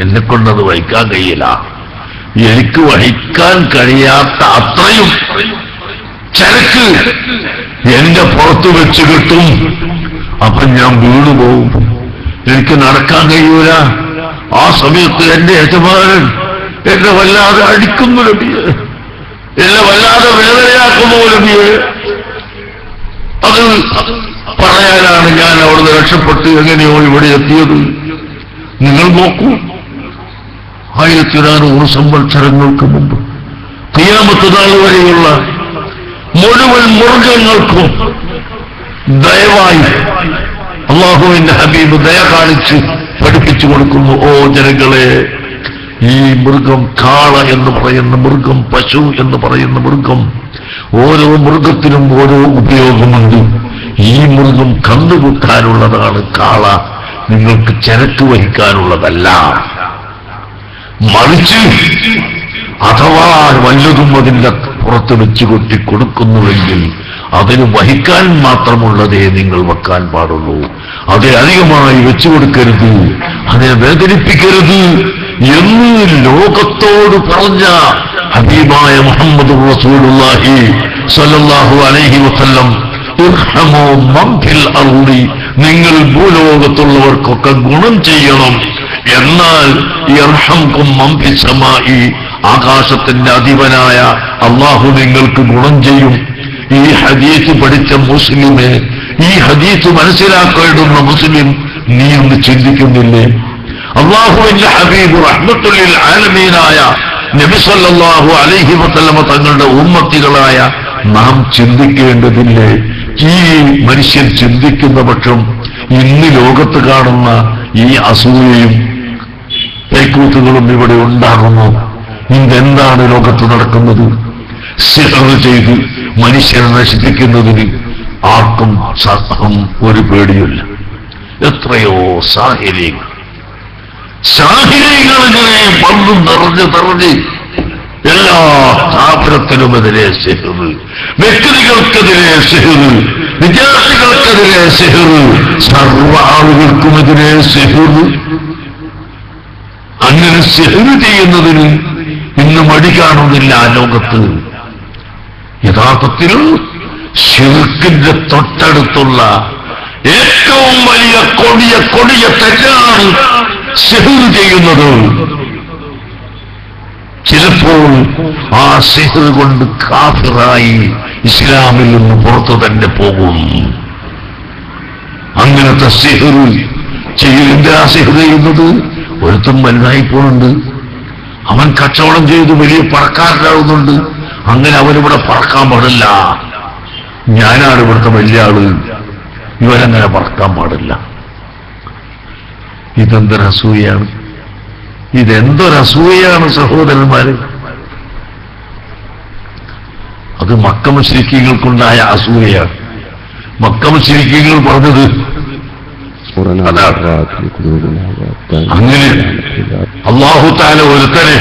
എന്നെക്കൊണ്ടത് വഹിക്കാൻ കഴിയില്ല. എനിക്ക് വഹിക്കാൻ കഴിയാത്ത അത്രയും ചരക്ക് എന്റെ പുറത്ത് വെച്ച് കിട്ടും. അപ്പൊ ഞാൻ വീണുപോകും, എനിക്ക് നടക്കാൻ കഴിയൂല. ആ സമയത്ത് എന്റെ യജമാനൻ എന്നെ വല്ലാതെ അടിക്കുന്നു നബിയെ, എന്നെ വല്ലാതെ വേദനയാക്കുന്നു നബിയെ. അത് പറയാനാണ് ഞാൻ അവിടുന്ന് രക്ഷപ്പെട്ട് എങ്ങനെയോ ഇവിടെ എത്തിയത്. നിങ്ങൾ നോക്കൂ, 1400 സംവത്സരങ്ങൾക്ക് മുമ്പ് ഖിയാമത്ത് നാൾ വരെയുള്ള മുഴുവൻ മൃഗങ്ങൾക്കും ദയവായി അല്ലാഹുവിന്റെ ഹബീബ് ദയ കാണിച്ച് പഠിപ്പിച്ചു കൊടുക്കുന്നു. ഓ ജനങ്ങളെ, ഈ മൃഗം കാള എന്ന് പറയുന്ന മൃഗം, പശു എന്ന് പറയുന്ന മൃഗം, ഓരോ മൃഗത്തിനും ഓരോ ഉപയോഗമുണ്ട്. ഈ മൃഗം കന്നുകുത്താനുള്ളതാണ് കാള, നിങ്ങൾക്ക് ചരക്ക് വഹിക്കാനുള്ളതല്ല. മറിച്ച് അഥവാ വല്ലതും അതിന്റെ പുറത്ത് വെച്ച് കൊട്ടി കൊടുക്കുന്നുവെങ്കിൽ അതിന് വഹിക്കാൻ മാത്രമുള്ളതേ നിങ്ങൾ വെക്കാൻ പാടുള്ളൂ. അത് അധികമായി വെച്ചു കൊടുക്കരുത്, അതിനെ വേദനിപ്പിക്കരുത് എന്ന് ലോകത്തോട് പറഞ്ഞ ഹബീബായ മുഹമ്മദ് റസൂലുള്ളാഹി സ്വല്ലല്ലാഹു അലൈഹി വസല്ലം, ഇർഹമൂ മൻ ഫിൽ അർളി, നിങ്ങൾ ഭൂലോകത്തുള്ളവർക്കൊക്കെ ഗുണം ചെയ്യണം, എന്നാൽ യർഹംകും മൻ ഫിസ് സമാഇ, ആകാശത്തിന്റെ അധിപനായ അല്ലാഹു നിങ്ങൾക്ക് ഗുണം ചെയ്യും. ഈ ഹദീസ് പഠിച്ച മുസ്ലിമേ, ഈ ഹദീസ് മനസ്സിലാക്കേണ്ടുന്ന മുസ്ലിം, നീ ഒന്ന് ചിന്തിക്കുന്നില്ലേ? അല്ലാഹുവിന്റെ ഹബീബ് റഹ്മത്തുൽ ലിൽ ആലമീനായ നബി സല്ലല്ലാഹു അലൈഹി വസല്ലമ തങ്ങളുടെ ഉമ്മത്തികളായ നാം ചിന്തിക്കേണ്ടതില്ലേ? ഈ മനുഷ്യൻ ചിന്തിക്കുന്ന പക്ഷം ഇന്ന് ലോകത്ത് കാണുന്ന ഈ അസൂയയും പേക്കൂത്തുകളും ഇവിടെ ഉണ്ടാകുന്നു. ഇതെന്താണ് ലോകത്ത് നടക്കുന്നത്? സിഹർ ചെയ്ത് മനുഷ്യനെ നശിപ്പിക്കുന്നതിന് ആർക്കും ഒരു പേടിയില്ല. എത്രയോ സാഹിര്യങ്ങൾ ഇങ്ങനെ പന്തും നിറഞ്ഞ് എല്ലാ സ്ഥാപനത്തിനുമെതിരെ സിഹർ, വ്യക്തികൾക്കെതിരെ സിഹർ, വിദ്യാർത്ഥികൾക്കെതിരെ സിഹർ, സർവ്വ ആളുകൾക്കുമെതിരെ സിഹർ. അങ്ങനെ സിഹർ ചെയ്യുന്നതിന് ഇന്ന് മടി കാണുന്നില്ല ലോകത്ത്. യഥാർത്ഥത്തിൽ ശിർക്കിന്റെ തൊട്ടടുത്തുള്ള ഏറ്റവും വലിയ കൊടിയ തെറ്റാണ് സിഹർ ചെയ്യുന്നത്. ചിലപ്പോൾ ആ സിഹർ കൊണ്ട് കാഫിറായി ഇസ്ലാമിൽ നിന്ന് പുറത്തു തന്നെ പോകും. അങ്ങനത്തെ സിഹർ ചെയ്യലിന്റെ ആ സിഹർ ചെയ്യുന്നത് ഒരുത്തും വലുതായി പോകുന്നുണ്ട്. അവൻ കച്ചവടം ചെയ്ത് വലിയ പറക്കാരനാകുന്നുണ്ട്. അങ്ങനെ അവനിവിടെ പറക്കാൻ പാടില്ല. ഞാനാണ് ഇവിടുത്തെ വലിയ ആള്, ഇവരങ്ങനെ പറക്കാൻ പാടില്ല. ഇതെന്തൊരസൂയാണ്, ഇതെന്തൊരസൂയാണ് സഹോദരന്മാരെ. അത് മക്ക മുശ്രിക്കീങ്ങൾക്കുണ്ടായ അസൂയയാണ്. മക്ക മുശ്രിക്കീങ്ങൾ പറഞ്ഞത് അങ്ങനെ അല്ലാഹു തആല ഒരുത്തനെ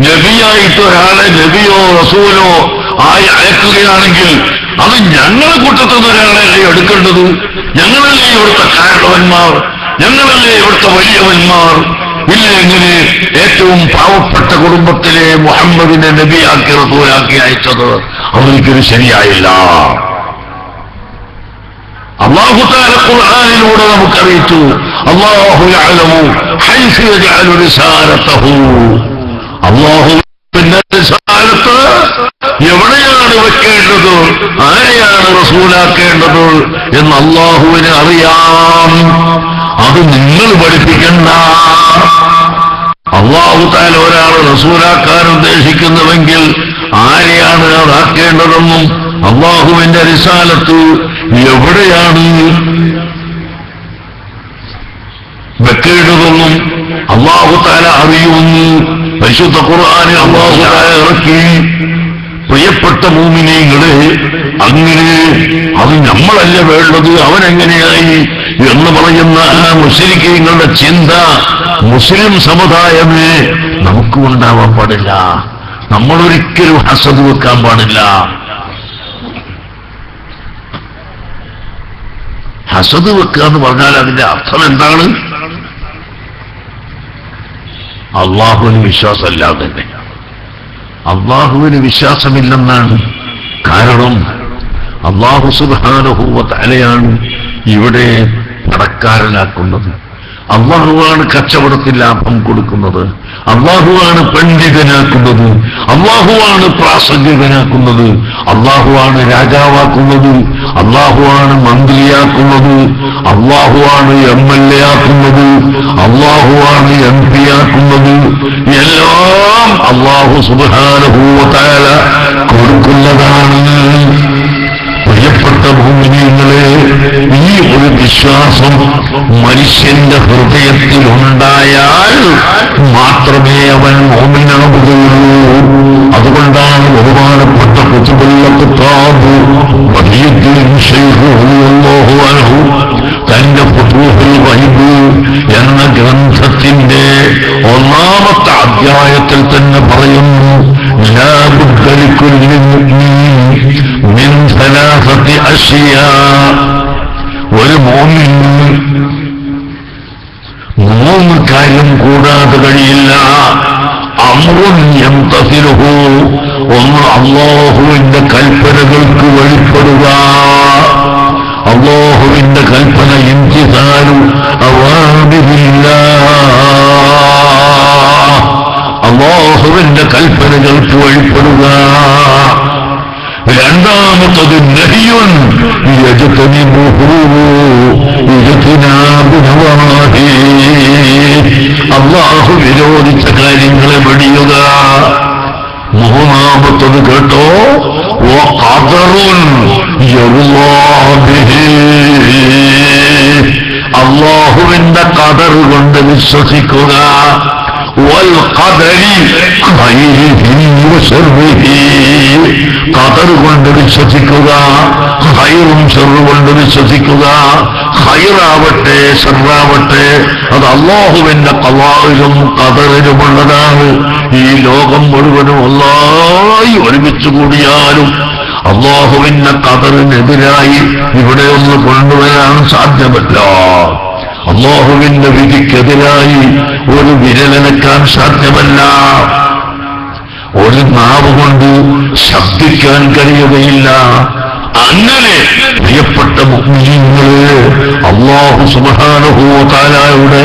നബിയായിട്ട് ഒരാളെ നബിയോ റസൂലോ ആയി അയക്കുകയാണെങ്കിൽ അത് ഞങ്ങളെ കൂട്ടത്തിൽ നിന്ന് ഒരാളെ എടുക്കേണ്ടത്. ഞങ്ങളല്ലേ ഇവിടുത്തെ കാരണവന്മാർ, ഞങ്ങളല്ലേ ഇവിടുത്തെ വലിയവന്മാർ. ഇല്ല, എങ്ങനെ ഏറ്റവും പാവപ്പെട്ട കുടുംബത്തിലെ മുഹമ്മദിനെ നബിയാക്കി റസൂലാക്കി അയച്ചത് അവർക്കൊരു ശരിയായില്ല. അല്ലാഹു തആല ഖുർആനിലൂടെ നമുക്ക് അറിയിച്ചു, അല്ലാഹു യഅലമു ഹൈസു യജഅലു റിസാലതഹു, അല്ലാഹുവിന്റെ റിസാലത്ത് എവിടെയാണ് വെക്കേണ്ടത്, ആരെയാണ് റസൂലാക്കേണ്ടത് എന്ന് അല്ലാഹുവിനെ അറിയാം. അത് നിങ്ങൾ പഠിപ്പിക്കണ്ട. അല്ലാഹു തആല ഒരാൾ റസൂലാക്കാൻ ഉദ്ദേശിക്കുന്നുവെങ്കിൽ ആരെയാണ് അതാക്കേണ്ടതെന്നും അല്ലാഹുവിന്റെ റിസാലത്ത് എവിടെയാണ് വെക്കേണ്ടതെന്നും അല്ലാഹു തആല അറിയുമെന്ന് പരിശുദ്ധ ഖുർആനിൽ അല്ലാഹു തആല ഇറക്കി. പ്രിയപ്പെട്ട മുഅ്മിനീങ്ങളെ, അങ്ങനെ അത് നമ്മളല്ല വേണ്ടത്, അവനെങ്ങനെയായി എന്ന് പറയുന്ന ആ മുശ്രിക്കീങ്ങളുടെ ചിന്ത മുസ്ലിം സമുദായമേ നമുക്ക് ഉണ്ടാവാൻ പാടില്ല. നമ്മളൊരിക്കലും ഹസദ് വെക്കാൻ പാടില്ല. ഹസദ് വെക്കുക എന്ന് പറഞ്ഞാൽ അതിന്റെ അർത്ഥം എന്താണ്? അള്ളാഹുവിന് വിശ്വാസമല്ലാതെ തന്നെ. അള്ളാഹുവിന് വിശ്വാസമില്ലെന്നാണ്. കാരണം അള്ളാഹു സുബ്ഹാനഹു വ തആലയാണ് ഇവിടെ പണക്കാരനാക്കുന്നത്. അള്ളാഹുവാണ് കച്ചവടത്തിൽ ലാഭം കൊടുക്കുന്നത്. അള്ളാഹുവാണ് പണ്ഡിതനാക്കുന്നത്. അള്ളാഹുവാണ് പ്രാസംഗികനാക്കുന്നത്. അള്ളാഹുവാണ് രാജാവാക്കുന്നത്. അള്ളാഹുവാണ് മന്ത്രിയാക്കുന്നത്. അള്ളാഹുവാണ് MLA ആക്കുന്നത്. അള്ളാഹുവാണ് MP ആക്കുന്നത്. എല്ലാം അള്ളാഹു സുബ്ഹാനഹു വ തആല കൊടുക്കുന്നതാണ്. പ്രിയപ്പെട്ട മുഅ്മിനീങ്ങളെ, ഈ ഒരു വിശ്വാസം മനുഷ്യന്റെ ഹൃദയത്തിൽ ഉണ്ടായാൽ മാത്രമേ അവൻ മുഅ്മിനാകുകയുള്ളൂ. അതുകൊണ്ടാണ് ബഹുമാനപ്പെട്ട ഖുത്ബുൽ ഖത്താബ് വഹിയുദ്ദീൻ ശൈഖ് റളിയല്ലാഹു അൻഹു തന്റെ ഫുതൂഹുൽ ഗൈബ് എന്ന ഗ്രന്ഥത്തിന്റെ 1-ാമത്തെ അധ്യായത്തിൽ തന്നെ പറയുന്നു, ലാ ബുദ്ദ ലികുല്ലി മുഅ്മിൻ മിൻ സലാസത്തി അശ്യാ. ഒരു മുഅ്മിന് 3 കാര്യം കൂടാതെ കഴിയില്ല. അമ്റുൻ യംതസിലുഹു, ഒന്ന് അല്ലാഹുവിന്റെ കൽപ്പനകൾക്ക് വഴിപ്പെടുക. അല്ലാഹുവിന്റെ കൽപ്പന ഇംതിസാലു അവാമിരില്ലാഹ്, അല്ലാഹുവിന്റെ കൽപ്പനകൾക്ക് വഴിപ്പെടുക. രണ്ടാമത്തത് നഹിയുൻ യജ്തനിബുഹു ഇജ്തിനാബു നവാഹി, അല്ലാഹു വിരോധിച്ച കാര്യങ്ങളെ വെടിയുക. മൂന്നാമത്തത് കേട്ടോ, വഖദറുൻ യറുല്ലാഹു ബിഹി, അല്ലാഹുവിന്റെ ഖദർ കൊണ്ട് വിശ്വസിക്കുക. വൽഖദരി ഖൈരിഹി വശർരിഹി, ഖദർ കൊണ്ട് വിശ്വസിക്കുക. ഖൈറും ശർറും കൊണ്ട് വിശ്വസിക്കുക. ഖൈറാവട്ടെ ശർറാവട്ടെ അത് അല്ലാഹുവിന്റെ ഖദറിലും ഖദറിലുമുള്ളതാണ്. ഈ ലോകം മുഴുവനും അല്ലാഹു ഒരുമിച്ച് കൂടിയാലും അല്ലാഹുവിന്റെ ഖദറിനെതിരായി ഇവിടെ ഒന്ന് കൊണ്ടുവരാൻ സാധ്യമല്ല. അല്ലാഹുവിന്റെ വിധിക്കെതിരായി ഒരു വിരലനക്കാൻ സാധ്യമല്ല. ഒരു നാവ് കൊണ്ട് ശബ്ദിക്കാൻ കഴിയുകയില്ല. അങ്ങനെ പ്രിയപ്പെട്ട മുഅ്മിനീങ്ങളെ, അല്ലാഹു സുബ്ഹാനഹു വ തആലയുടെ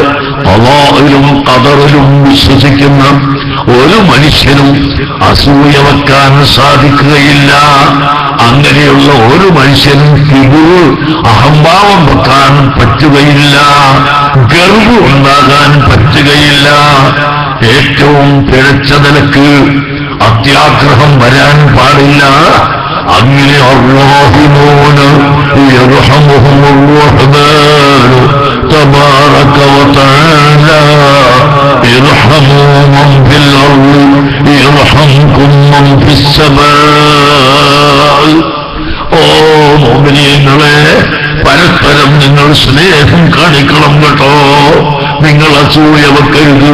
ഖദറിലും ഖദറിലും വിശ്വസിക്കുന്ന ഒരു മനുഷ്യനും അസൂയ വെക്കാൻ സാധിക്കുകയില്ല. അങ്ങനെയുള്ള ഒരു മനുഷ്യനും കിബിറ് അഹംഭാവം വെക്കാൻ പറ്റുകയില്ല. ഗർവ് ഉണ്ടാകാൻ പറ്റുകയില്ല. ഏറ്റവും പിഴച്ച നിലക്ക് അത്യാഗ്രഹം വരാൻ പാടില്ല. അങ്ങനെ അർറാഹിമൂന യർഹമുഹുർ റഹ്മാനു തബാറക വ തആല ഇർഹമൂ മൻ ഫിൽ അർളി യർഹംകും മൻ ഫിസ് സമാ. ഓ മുഅ്മിനീങ്ങളെ, പരസ്പരം നിങ്ങൾ സ്നേഹം കാണിക്കണം കേട്ടോ. നിങ്ങൾ അസൂയ വെക്കരുത്.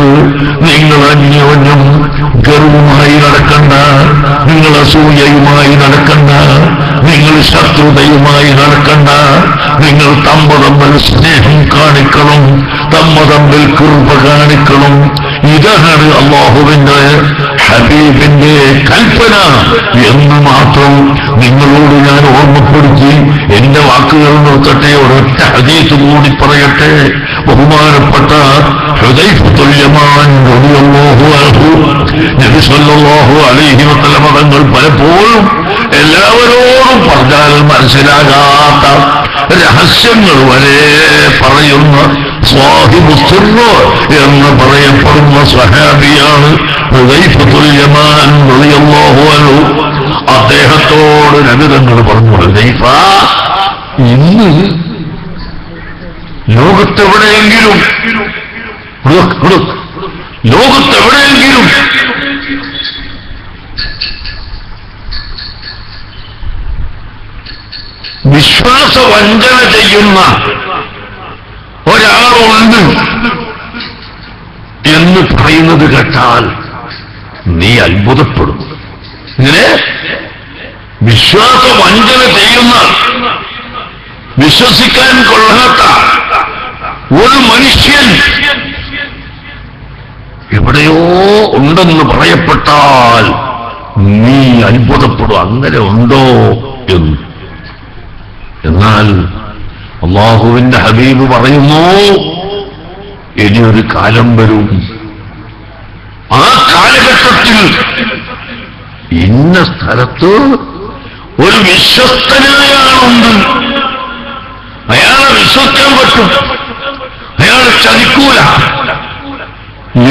നിങ്ങൾ അന്യോന്യം ഗർവുമായി നടക്കണ്ട. നിങ്ങൾ അസൂയയുമായി നടക്കണ്ട. നിങ്ങൾ ശത്രുതയുമായി നടക്കണ്ട. നിങ്ങൾ തമ്മിൽ സ്നേഹം കാണിക്കണം. തമ്മിൽ കൃപ കാണിക്കണം. ഇതാണ് അല്ലാഹുവിന്റെ ഹബീബിന്റെ കൽപ്പന എന്ന് മാത്രം നിങ്ങളോട് ഞാൻ ഓർമ്മപ്പെടുത്തി എന്റെ വാക്കുകൾ നിർത്തട്ടെ. ഒരൊറ്റ ഹദീസ് കൂടി പറയട്ടെ. ബഹുമാനപ്പെട്ട ഹുദൈഫത്തുൽ യമാൻ റളിയല്ലാഹു അൻഹു നബി സല്ലല്ലാഹു അലൈഹി വസല്ലം തങ്ങൾ പലപ്പോഴും എല്ലാവരോടും പറഞ്ഞാൽ മനസ്സിലാകാത്ത രഹസ്യങ്ങൾ വരെ പറയുന്ന സ്വാഹിബു സിർറ് എന്ന് പറയപ്പെടുന്ന സ്വഹാബിയാണ് ഹുദൈഫത്തുൽ യമാൻ റളിയല്ലാഹു അൻഹു. അദ്ദേഹത്തോട് നബി തങ്ങൾ പറഞ്ഞു, ഹുദൈഫ, ഇന്ന് ലോകത്തെവിടെയെങ്കിലും വിശ്വാസവഞ്ചന ചെയ്യുന്ന ഒരാളുണ്ട് എന്ന് പറയുന്നത് കേട്ടാൽ നീ അത്ഭുതപ്പെടും. ഇങ്ങനെ വിശ്വാസവഞ്ചന ചെയ്യുന്ന, വിശ്വസിക്കാൻ കൊള്ളാത്ത ഒരു മനുഷ്യൻ എവിടെയോ ഉണ്ടെന്ന് പറയപ്പെട്ടാൽ നീ അത്ഭുതപ്പെടും. അങ്ങനെ ഉണ്ടോ എന്ന്. എന്നാൽ അല്ലാഹുവിന്റെ ഹബീബ് പറയുന്നു, ഇനിയൊരു കാലം വരും, ആ കാലഘട്ടത്തിൽ ഇന്ന സ്ഥലത്ത് ഒരു വിശ്വസ്തനായ ആളുണ്ട്, അയാളെ വിശ്വസിക്കാൻ പറ്റും, അയാളെ ചതിക്കൂല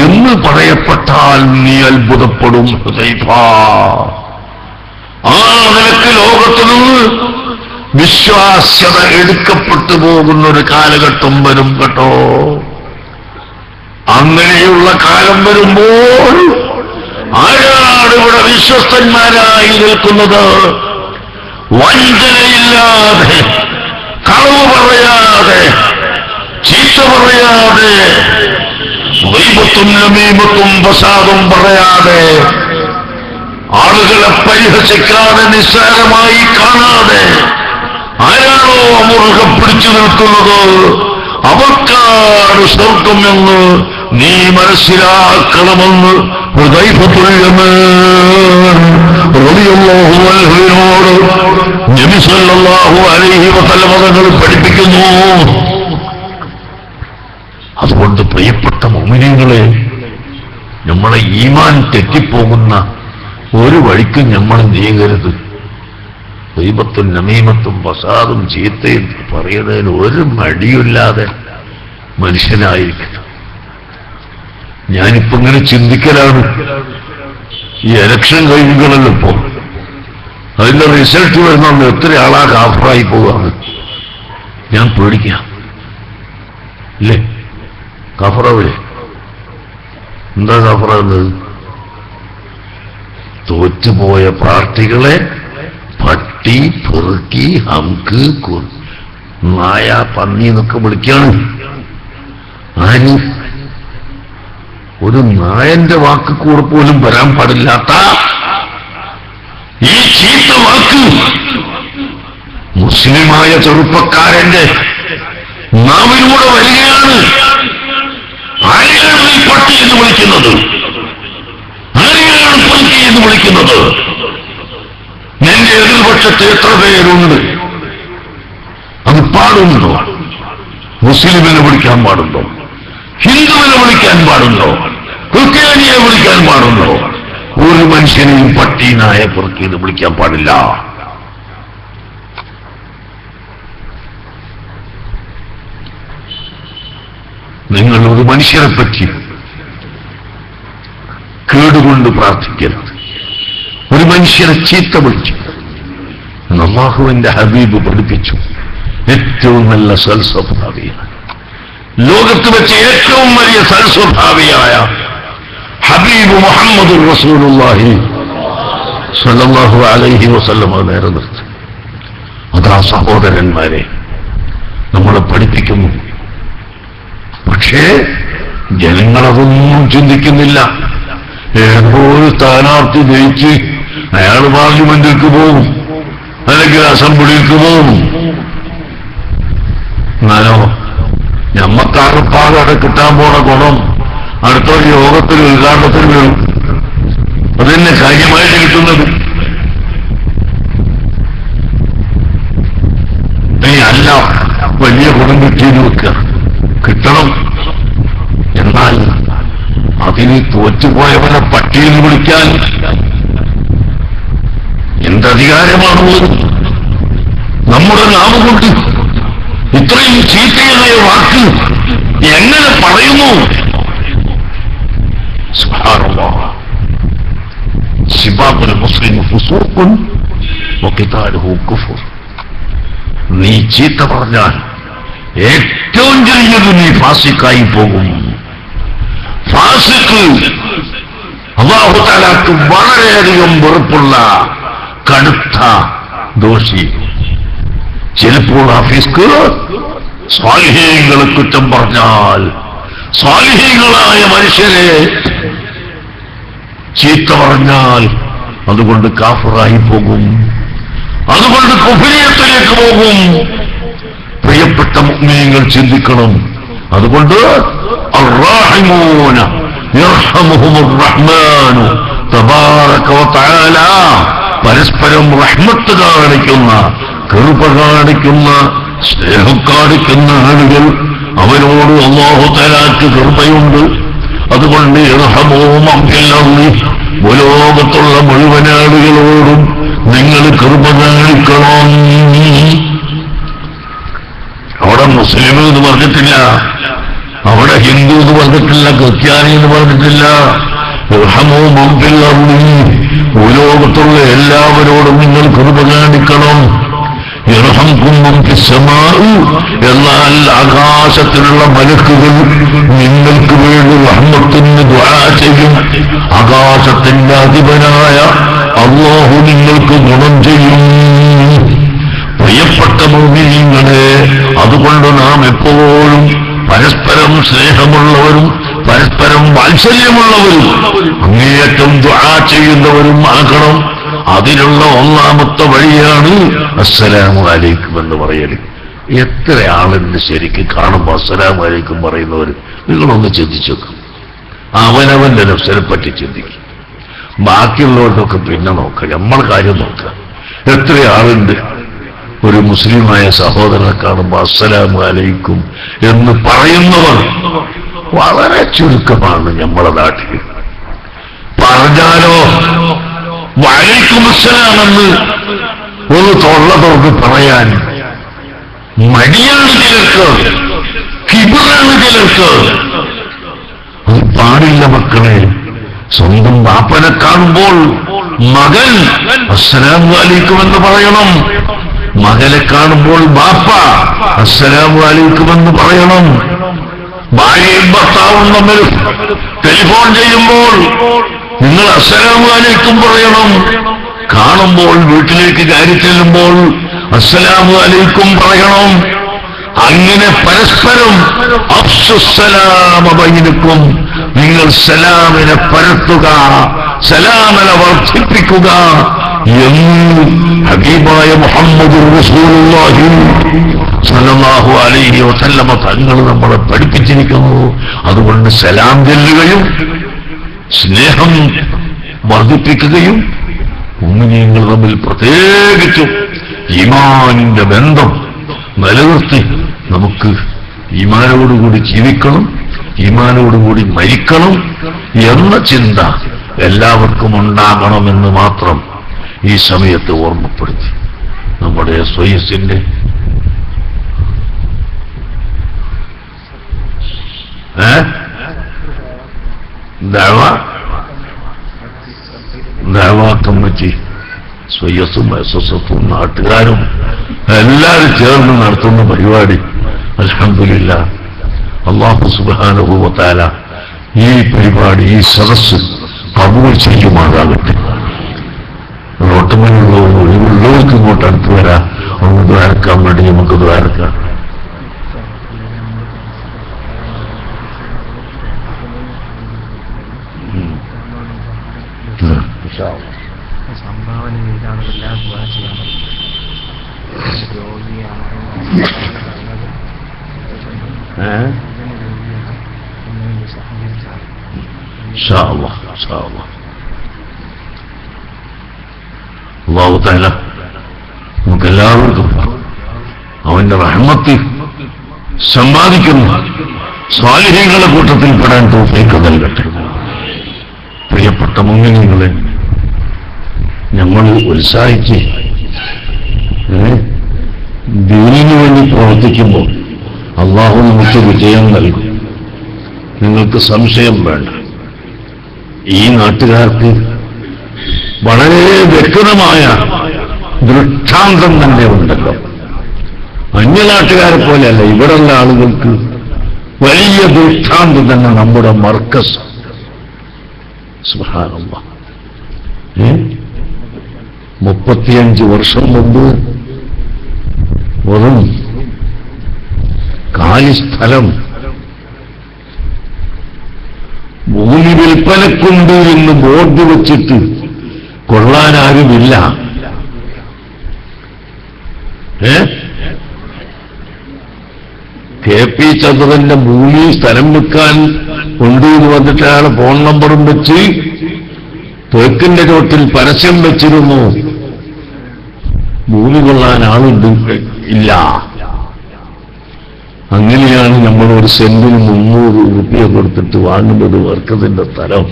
എന്ന് പറയപ്പെട്ടാൽ നീ അത്ഭുതപ്പെടും. ഹുദൈഫ, ആ നിലക്ക് ലോകത്തു നിന്ന് വിശ്വാസ്യത എടുക്കപ്പെട്ടു പോകുന്ന ഒരു കാലഘട്ടം വരും കേട്ടോ. അങ്ങനെയുള്ള കാലം വരുമ്പോൾ ആരാണ് ഇവിടെ വിശ്വസ്തന്മാരായി നിൽക്കുന്നത്? വഞ്ചനയില്ലാതെ, കളവ് പറയാതെ, ചീത്ത പറയാതെ, ഗീബത്തും നമീമത്തും ഫസാദും പറയാതെ, ആളുകളെ പരിഹസിക്കാതെ, നിസ്സാരമായി കാണാതെ ആരാണോ മുറുകെ പിടിച്ചു നിൽക്കുന്നത് അവർക്കാണ് സ്വർഗം എന്ന് നീ മനസ്സിലാക്കണമെന്ന് ഹുദൈഫത്തുൽ യമാൻ റളിയല്ലാഹു അൻഹുവിനോട് നബി സല്ലല്ലാഹു അലൈഹി വസല്ലം തങ്ങൾ പഠിപ്പിക്കുന്നു. അതുകൊണ്ട് പ്രിയപ്പെട്ട മുഅ്മിനീങ്ങളെ, നമ്മളെ ഈമാൻ തെറ്റിപ്പോകുന്ന ഒരു വഴിക്കും നമ്മൾ നീങ്ങരുത്. ഗീബത്തും നമീമത്തും ഫസാദും ചീത്തയും പറയുന്നതിന് ഒരു മടിയില്ലാതെ മനുഷ്യനായിരിക്കണം. ഞാനിപ്പോ ഇങ്ങനെ ചിന്തിക്കലാണ്, ഈ എലക്ഷൻ കഴിഞ്ഞുകളല്ലോ ഇപ്പോ, അതിന്റെ റിസൾട്ട് വരുന്ന എത്ര ആളാ കാഫറായി പോവാണ്. ഞാൻ പേടിക്കാം, ഇല്ലേ? കാഫറാവില്ലേ? എന്താ കാഫറാകുന്നത്? തോറ്റുപോയ പാർട്ടികളെ പട്ടി, പെറുക്കി, ഹംക്ക്, നായ, പന്നി എന്നൊക്കെ വിളിക്കാണ്. ആര്? ഒരു നായന്റെ വാക്ക് കൂടെ പോലും വരാൻ പാടില്ലാത്ത ഈ ചീത്ത വാക്ക് മുസ്ലിമായ ചെറുപ്പക്കാരന്റെ നാവിലൂടെ വരികയാണ്. ആരെയാണ് ഈ പട്ടി എന്ന് വിളിക്കുന്നത്? ആരെയാണ് പെറുക്കി എന്ന് വിളിക്കുന്നത്? നിന്റെ എതിർപക്ഷത്ത് എത്ര പേരുണ്ട്? അത് പാടുണ്ടോ? മുസ്ലിമിനെ വിളിക്കാൻ പാടുണ്ടോ? ഹിന്ദുവിനെ വിളിക്കാൻ പാടുണ്ടോ? ക്രിസ്ത്യാനിയെ വിളിക്കാൻ പാടുണ്ടോ? ഒരു മനുഷ്യനെയും പട്ടി, നായ, പെറുക്കിന്ന് വിളിക്കാൻ പാടില്ല. നിങ്ങൾ ഒരു മനുഷ്യനെ പറ്റി കേടുകൊണ്ട് പ്രാർത്ഥിക്കരുത്. ഒരു മനുഷ്യനെ ചീത്ത വിളിച്ചു. അല്ലാഹുവിന്റെ ഹബീബ് പഠിപ്പിച്ചു, ഏറ്റവും നല്ല സൽസ്വഭാവിയാണ്, ലോകത്ത് വെച്ച് ഏറ്റവും വലിയ സൽസ്വഭാവിയായ ഹബീബ് മുഹമ്മദ് റസൂലുള്ളാഹി സ്വല്ലല്ലാഹു അലൈഹി വസല്ലം നേരെ നിർത്തി. അതാ സഹോദരന്മാരെ നമ്മളെ പഠിപ്പിക്കുന്നു. പക്ഷേ ജനങ്ങളതൊന്നും ചിന്തിക്കുന്നില്ല. ഏതോ ഒരു സ്ഥാനാർത്ഥി ജയിച്ച് അയാൾ പാർലമെന്റിലേക്ക് പോകും, അല്ലെങ്കിൽ അസംബ്ലിക്ക് പോകും. എന്നാലോ ഞമ്മക്കാർപ്പാകെ കിട്ടാൻ പോണ ഗുണം അടുത്തൊരു യോഗത്തിൽ ഉദ്ഘാടനത്തിൽ വരും. അതന്നെ കാര്യമായിട്ട് കിട്ടുന്നത്. അല്ല വലിയ ഗുണം കിട്ടിയെന്ന് വെക്കുക, കിട്ടണം. എന്നാൽ അതിന് തോറ്റുപോയവനെ പട്ടിയിൽ വിളിക്കാൻ എന്തധികാരമാണുള്ളത്? നമ്മുടെ നാവ് കൊണ്ട് ഇത്രയും ചീത്തയായ വാക്ക് എങ്ങനെ പറയുന്നു? സുബ്ഹാനല്ലാഹ്. സിബാബുൽ മുസ്ലിം ഫുസൂഖുൻ വഖിതാലുഹു കുഫ്ർ. നീ ചീത്ത പറഞ്ഞാൽ ഏറ്റവും ചെറിയത് നീ ഫാസിക്കായി പോകും. ഫാസിക്ക് അല്ലാഹു തആലക്ക് വളരെയധികം വെറുപ്പുള്ള കടുത്ത ദോഷി. ചിലപ്പോൾ ആ ഫിസ്ക് സ്വാലിഹീങ്ങളെ കുറ്റം പറഞ്ഞാൽ, സ്വാലിഹീങ്ങളായ മനുഷ്യരെ ചീത്ത പറഞ്ഞാൽ അതുകൊണ്ട് കാഫിറായി പോകും, അതുകൊണ്ട് കുഫ്രിയത്തിലേക്ക് പോകും. പ്രിയപ്പെട്ട മുഅ്മിനീങ്ങൾ ചിന്തിക്കണം. അതുകൊണ്ട് അർറാഹിമൂന യർഹമുഹുമുർ റഹ്മാനു തബാറക വ തആല, പരസ്പരം റഹ്മത്ത് കാണിക്കുന്ന, കൃപ കാണിക്കുന്ന, സ്നേഹം കാണിക്കുന്ന ആളുകൾ, അവരോട് അല്ലാഹു തആലക്ക് കൃപയുണ്ട്. അതുകൊണ്ട് ഭൂലോകത്തുള്ള മുഴുവൻ ആളുകളോടും നിങ്ങൾ കൃപ കാണിക്കണം. അവിടെ മുസ്ലിം എന്ന് പറഞ്ഞിട്ടില്ല, അവിടെ ഹിന്ദു എന്ന് പറഞ്ഞിട്ടില്ല, ക്രിസ്ത്യാനി എന്ന് പറഞ്ഞിട്ടില്ല. ഭൂലോകത്തുള്ള എല്ലാവരോടും നിങ്ങൾ കൃപ കാണിക്കണം. എന്നാൽ ആകാശത്തിലുള്ള മലക്കുകൾ നിങ്ങൾക്ക് വേണ്ടി റഹ്മത്തിന് ദുആ ചെയ്യും. ആകാശത്തിന്റെ അധിപനായ അല്ലാഹു നിങ്ങൾക്ക് ഗുണം ചെയ്യും. പ്രിയപ്പെട്ട മുഅ്മിനീങ്ങളെ, അതുകൊണ്ട് നാം എപ്പോഴും പരസ്പരം സ്നേഹമുള്ളവരും പരസ്പരം വാത്സല്യമുള്ളവരും അങ്ങേയറ്റം ദുആ ചെയ്യുന്നവരും ആകണം. അതിനുള്ള ഒന്നാമത്തെ വഴിയാണ് അസ്സലാമു അലൈക്കും എന്ന് പറയല്. എത്ര ആളെന്ന് ശരിക്കും കാണുമ്പോൾ അസ്സലാമു അലൈക്കും പറയുന്നവർ നിങ്ങളൊന്ന് ചിന്തിച്ചു നോക്കും. അവനവന്റെ നഫ്സിനെ പറ്റി ചിന്തിക്കും. ബാക്കിയുള്ളവർക്കൊക്കെ പിന്നെ നോക്കുക, നമ്മൾ കാര്യം നോക്കുക. എത്ര ആളുണ്ട് ഒരു മുസ്ലിമായ സഹോദരനെ കാണുമ്പോൾ അസ്സലാമു അലൈക്കും എന്ന് പറയുന്നവർ വളരെ ചുരുക്കമാണ് നമ്മുടെ നാട്ടിൽ. പറഞ്ഞാലോ വഅലൈക്കും അസ്സലാം എന്ന് ഒന്ന് തൊള്ള തുറന്ന് പറയാൻ മടിയാണ് ചിലർക്ക്, കിബിറാണ് ചിലർക്ക്. അത് പാടില്ല മക്കളെ. സ്വന്തം ബാപ്പനെ കാണുമ്പോൾ മകൻ അസ്സലാമു അലൈക്കും എന്ന് പറയണം. മകനെ കാണുമ്പോൾ ബാപ്പ അസ്സലാമു അലൈക്കും എന്ന് പറയണം. ഭാര്യയും ഭർത്താവും തമ്മിൽ ടെലിഫോൺ ചെയ്യുമ്പോൾ നിങ്ങൾ അസ്സലാമു അലൈക്കും പറയണം. കാണുമ്പോൾ വീട്ടിലേക്ക് കയറി ചെല്ലുമ്പോൾ അസ്സലാമു അലൈക്കും പറയണം. അങ്ങനെ പരസ്പരം അഫ്ശുസ്സലാമ ബൈനക്കും, നിങ്ങൾ സലാമിനെ പരത്തുക, സലാമിനെ വർദ്ധിപ്പിക്കുക എന്ന് ഹബീബായ മുഹമ്മദുർ റസൂലുള്ളാഹി സ്വല്ലല്ലാഹു അലൈഹി വസല്ലമ തങ്ങൾ നമ്മളെ പഠിപ്പിച്ചിരിക്കുന്നു. അതുകൊണ്ട് സലാം ചൊല്ലുകയും സ്നേഹം വർദ്ധിപ്പിക്കുകയും മുഅ്മിനീങ്ങൾ തമ്മിൽ പ്രത്യേകിച്ചും ഈമാനിന്റെ ബന്ധം നിലനിർത്തി നമുക്ക് ഈമാനോടുകൂടി ജീവിക്കണം, ഈമാനോടുകൂടി മരിക്കണം എന്ന ചിന്ത എല്ലാവർക്കും ഉണ്ടാകണമെന്ന് മാത്രം ഈ സമയത്ത് ഓർമ്മപ്പെടുത്തി നമ്മുടെ സ്വയസിന്റെ ദഅവാ കമ്മിറ്റി, സ്വയസും എസ്എസ്എഫും നാട്ടുകാരും എല്ലാവരും ചേർന്ന് നടത്തുന്ന പരിപാടി അൽഹംദുലില്ലാഹ് അല്ലാഹു സുബ്ഹാനഹു വ തആല ഈ പരിപാടി, ഈ സദസ്സ് കബൂൽ ചെയ്യുമാറാകട്ടെ. ഒഴിവുള്ളവർക്ക് ഇങ്ങോട്ട് അടുത്ത് വരാം. ഒന്ന് ദ്വാരക്കാൻ വേണ്ടി നമുക്ക് ദ്വാരക്കാം. സംഭാവന ചെയ്താണ് എല്ലാം ദുആ ചെയ്യാൻ അല്ലാഹു തആല നമുക്കെല്ലാവർക്കും അവന്റെ റഹ്മത്ത് സമ്പാദിക്കുന്നു സ്വാലിഹീങ്ങളുടെ കൂട്ടത്തിൽ പെടാൻ തൗഫീഖ് നൽകട്ടെ. പ്രിയപ്പെട്ട മുഅ്മിനീങ്ങളെ, നമ്മൾ ഉത്സാഹിച്ച് ദീനിനു വേണ്ടി പ്രവർത്തിക്കുമ്പോൾ അല്ലാഹു നമുക്ക് വിജയം നൽകും. നിങ്ങൾക്ക് സംശയം വേണ്ട. ഈ നാട്ടുകാർക്ക് വളരെ വ്യക്തമായ ദൃഷ്ടാന്തം തന്നെ ഉണ്ടല്ലോ. അന്യനാട്ടുകാരെ പോലെയല്ല, ഇവിടെയുള്ള ആളുകൾക്ക് വലിയ ദൃഷ്ടാന്തം തന്നെ നമ്മുടെ മർക്കസ്. സുബ്ഹാനല്ലാഹ്, 35 വർഷം മുമ്പ് വെറും കാലി സ്ഥലം. ഭൂമി വിൽപ്പനക്കുണ്ട് എന്ന് ബോർഡ് വെച്ചിട്ട് കൊള്ളാനാരുമില്ല. കെ പി ചന്ദ്രന്റെ ഭൂമി സ്ഥലം വിൽക്കാൻ ഉണ്ട് എന്ന് വന്നിട്ട് അയാൾ ഫോൺ നമ്പറും വെച്ച് തേക്കിന്റെ ചോട്ടിൽ പരസ്യം വെച്ചിരുന്നു. ഭൂമി കൊള്ളാൻ ആളുണ്ട് ഇല്ല. അങ്ങനെയാണ് നമ്മൾ ഒരു സെന്റിന് 300 രൂപ കൊടുത്തിട്ട് വാങ്ങുന്നത് വർക്കത്തിന്റെ സ്ഥലം.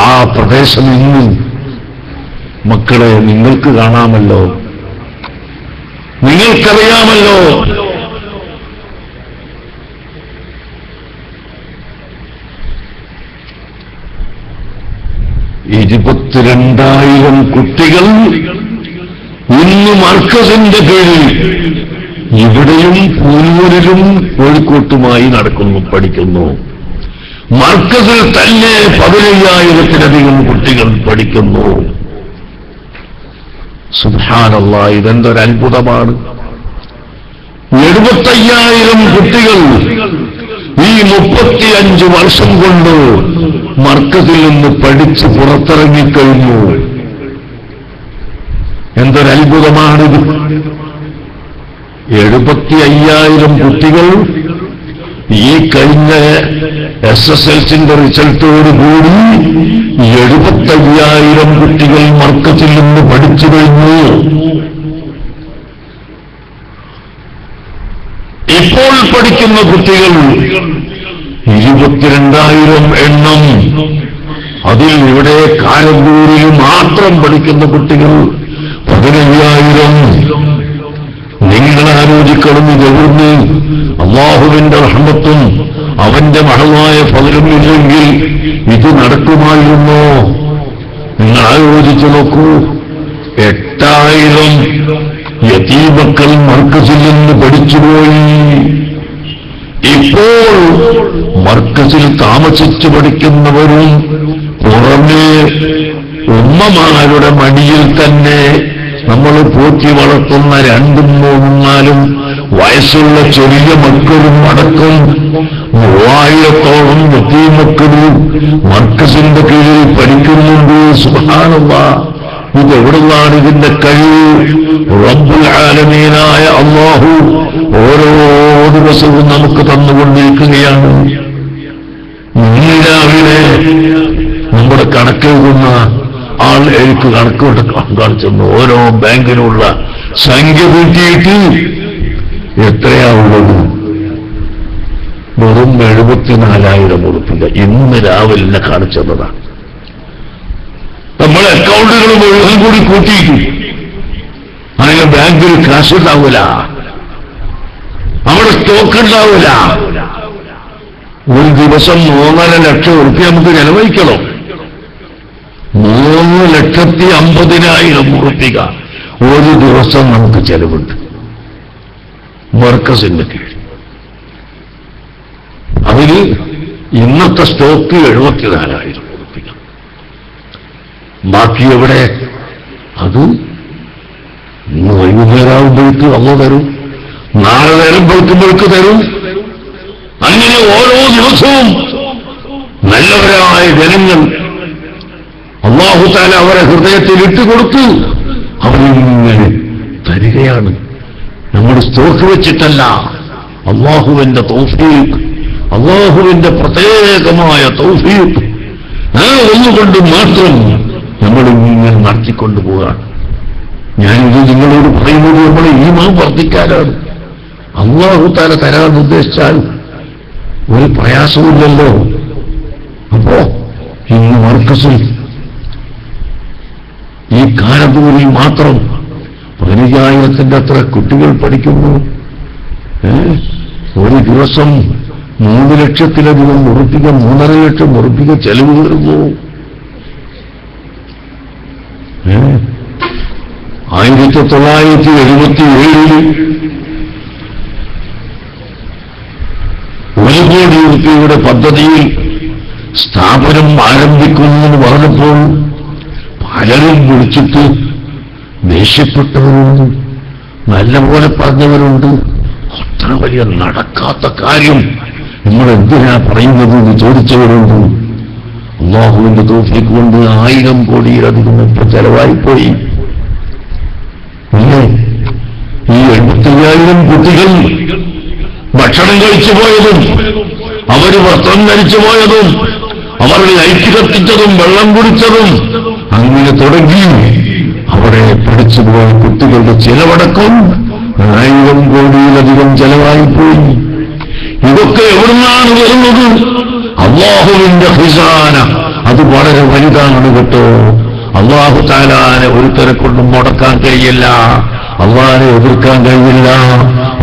ആ പ്രദേശം ഇന്നും മക്കളെ നിങ്ങൾക്ക് കാണാമല്ലോ, നിങ്ങൾക്കറിയാമല്ലോ. ഇരുപത്തിരണ്ടായിരം കുട്ടികൾ ഇന്ന് മർക്കസിന്റെ കീഴിൽ ഇവിടെയും പൂനൂരിലും കോഴിക്കോട്ടുമായി നടക്കുന്നു, പഠിക്കുന്നു. മർക്കസിൽ തന്നെ 15,000-ലധികം കുട്ടികൾ പഠിക്കുന്നു. സുബ്ഹാനല്ലാഹ്, ഇതെന്തൊരത്ഭുതമാണ്. 75,000 കുട്ടികൾ ഈ 35 വർഷം കൊണ്ട് മർക്കസിൽ നിന്ന് പഠിച്ച് പുറത്തിറങ്ങിക്കഴിഞ്ഞു. എന്തൊരത്ഭുതമാണിത്. 75,000 കുട്ടികൾ ഈ കഴിഞ്ഞ SSLCന്റെ റിസൾട്ടോടുകൂടി 75,000 കുട്ടികൾ മർക്കസിൽ നിന്ന് പഠിച്ചു കഴിഞ്ഞു. ഇപ്പോൾ പഠിക്കുന്ന കുട്ടികൾ 22,000 എണ്ണം. അതിൽ ഇവിടെ കാരന്തൂരിൽ മാത്രം പഠിക്കുന്ന കുട്ടികൾ 15,000. നിങ്ങൾ ആലോചിക്കണം, ഇതെവിടുന്ന് അല്ലാഹുവിന്റെ റഹ്മത്തും അവന്റെ മഹത്തായ ഫളലും ഇല്ലെങ്കിൽ ഇത് നടക്കുമായിരുന്നോ? നിങ്ങൾ ആലോചിച്ചു നോക്കൂ. 8,000 യതീമക്കൾ മർക്കസിൽ നിന്ന് പഠിച്ചുപോയി. ഇപ്പോൾ മർക്കസിൽ താമസിച്ചു പഠിക്കുന്നവരും പുറമേ ഉമ്മമാരുടെ മടിയിൽ തന്നെ നമ്മൾ പോറ്റി വളർത്തുന്ന 2, 3, 4 വയസ്സുള്ള ചെറിയ മക്കളും അടക്കം 3000-ഓളം യതീമക്കളും മർക്കസിന്റെ കീഴിൽ പഠിക്കുന്നുണ്ട്. സുബ്ഹാനല്ലാഹ്, ഇതെവിടുന്നാണ് ഇതിന്റെ കഴിവ്? റബ്ബുൽ ആലമീനായ അല്ലാഹു ഓരോ ദിവസവും നമുക്ക് തന്നുകൊണ്ടിരിക്കുകയാണ്. രാവിലെ നമ്മുടെ കണക്കെഴുതുന്ന ആൾ എനിക്ക് കണക്കോട്ട് കാണിച്ചെന്ന് ഓരോ ബാങ്കിനുള്ള സംഖ്യ കൂട്ടിയിട്ട് എത്രയാവുള്ളത്? വെറും 74,000 ഉറുപ്പിക. ഇന്ന് രാവിലെ കാണിച്ചതാണ്. നമ്മളെ അക്കൗണ്ടുകൾ മുഴുവൻ കൂടി കൂട്ടിയിട്ടു. അങ്ങനെ ബാങ്കിൽ കാശ് ഉണ്ടാവില്ല, അവിടെ സ്റ്റോക്ക് ഉണ്ടാവില്ല. ഒരു ദിവസം 3.5 ലക്ഷം ഉറുപ്പിക നമുക്ക് ചെലവഴിക്കണം. 3,50,000 ഉറുപ്പിക ഒരു ദിവസം നമുക്ക് ചെലവുണ്ട് മർക്കസിന്റെ കീഴിൽ. അതിന് ഇന്നത്തെ സ്റ്റോക്ക് 74,000 ഉറുപ്പിക. ബാക്കി എവിടെ? അത് ഇന്ന് വൈകുന്നേരമാകുമ്പോഴേക്ക് അമ്മ തരും, നാളെ നേരം വെളുക്കുമ്പോഴേക്ക് തരും. അങ്ങനെ ഓരോ ദിവസവും നല്ലവരായ ജനങ്ങൾ അല്ലാഹു തആല അവരെ ഹൃദയത്തിൽ ഇട്ടുകൊടുത്തു അവരിങ്ങനെ തരികയാണ്. നമ്മൾ സ്റ്റോക്ക് വെച്ചിട്ടല്ല. അല്ലാഹുവിന്റെ തൗഫീഖ്, അല്ലാഹുവിന്റെ പ്രത്യേകമായ തൗഫീഖ്, ഒന്നുകൊണ്ട് മാത്രം നമ്മളിങ്ങനെ നടത്തിക്കൊണ്ടുപോകാണ്. ഞാനിത് നിങ്ങളോട് പറയുന്നത് നമ്മൾ ഈമാൻ വർദ്ധിക്കാനാണ്. അല്ലാഹു തആല തരാൻ ഉദ്ദേശിച്ചാൽ ഒരു പ്രയാസമില്ലല്ലോ. അപ്പോ ഇന്ന് മർക്കസിൽ ഈ കാരന്തൂരിൽ മാത്രം 15,000-ന്റെ അത്ര കുട്ടികൾ പഠിക്കുന്നു. ഒരു ദിവസം 3 ലക്ഷത്തിലധികം ഉറുപ്പിക, 3.5 ലക്ഷം ഉറുപ്പിക ചെലവ് വരുന്നു. 1977 1 കോടി രൂപയുടെ പദ്ധതിയിൽ സ്ഥാപനം ആരംഭിക്കുമെന്ന് പറഞ്ഞപ്പോൾ പലരും വിളിച്ചിട്ട് ദേഷ്യപ്പെട്ടവരുണ്ട്. നല്ലപോലെ പറഞ്ഞവരുണ്ട്. അത്ര വലിയ നടക്കാത്ത കാര്യം നമ്മൾ എന്തിനാ പറയുന്നത് എന്ന് ചോദിച്ചവരുണ്ട്. അല്ലാഹുവിന്റെ തൗഫീഖ് കൊണ്ട് 1000 കോടിയിലധികം ഇപ്പൊ ചെലവായിപ്പോയി. ഇല്ലേ? ഈ 75,000 കുട്ടികൾ ഭക്ഷണം കഴിച്ചു പോയതും അവര് വസ്ത്രം ധരിച്ചു പോയതും അവർ ലൈറ്റ് കത്തിച്ചതും വെള്ളം കുടിച്ചതും അങ്ങനെ തുടങ്ങി അവിടെ പഠിച്ചുപോയ കുട്ടികളുടെ ചിലവടക്കം 1000 കോടിയിലധികം ചെലവായിപ്പോയി. ഇതൊക്കെ എവിടുന്നാണ് വരുന്നത്? അല്ലാഹുവിന്റെ ഖിസാന. അത് വളരെ വലുതാണ് കേട്ടോ. അല്ലാഹു തആലാനെ ഒരുത്തരെ കൊണ്ടും മുടക്കാൻ കഴിയില്ല, അല്ലാഹുവിനെ എതിർക്കാൻ കഴിയില്ല.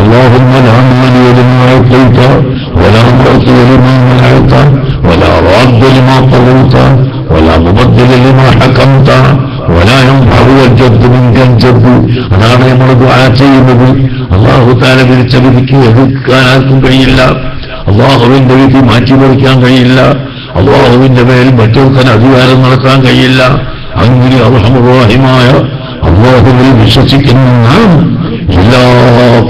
അല്ലാഹുമ്മ ലാ മാനിഅ ലിമാ അഅ്തൈത വലാ മുഅ്തിയ ലിമാ മനഅത വലാ റാദ്ദ ലിമാ ഖദൈത വലാ മുബദ്ദില ലിമാ ഹകംത വലാ യൻഫഉ അൽ-ജദ്ദു മിൻകൽ ജദ്ദു. അതാണ് നമ്മൾ ദുആ ചെയ്യുന്നത്. അല്ലാഹു തആല വിളിച്ച വിധിക്ക് എതിർക്കാൻ ആർക്കും കഴിയില്ല, അല്ലാഹുവിന്റെ വിധി മാറ്റിമറിക്കാൻ കഴിയില്ല, അല്ലാഹുവിന്റെ മേൽ മറ്റൊരുത്തന് അധികാരം നടത്താൻ കഴിയില്ല. അങ്ങനെ അർഹമുർ റഹീമായ അല്ലാഹുവിൽ വിശ്വസിക്കുന്ന നാം എല്ലാ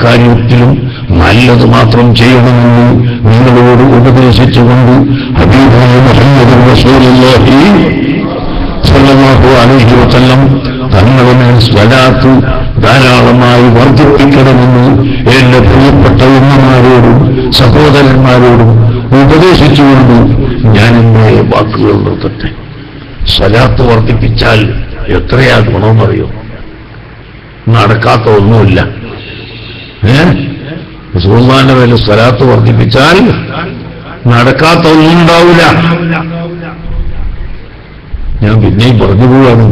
കാര്യത്തിലും നല്ലത് മാത്രം ചെയ്യണമെന്ന് നിങ്ങളോട് ഉപദേശിച്ചുകൊണ്ട് ഹബീബായ മുഹമ്മദ് റസൂലുള്ളാഹി സ്വല്ലല്ലാഹു അലൈഹി വസല്ലം തങ്ങളുടെ മേൽ സ്വലാത്ത് ധാരാളമായി വർദ്ധിപ്പിക്കണമെന്ന് എന്റെ പ്രിയപ്പെട്ട ഉമ്മമാരോടും സഹോദരന്മാരോടും ഉപദേശിച്ചുകൊണ്ട് ഞാൻ എന്റെ വാക്കുകൾ നിർത്തട്ടെ. സ്വലാത്ത് വർദ്ധിപ്പിച്ചാൽ എത്രയാ ഗുണമെന്നറിയോ? നടക്കാത്ത ഒന്നുമില്ല. റസൂലുള്ളാഹിന്റെ മേൽ സ്വലാത്ത് വർദ്ധിപ്പിച്ചാൽ നടക്കാത്ത ഒന്നും ഉണ്ടാവില്ല. ഞാൻ പിന്നെയും പറഞ്ഞു പോവാണ്.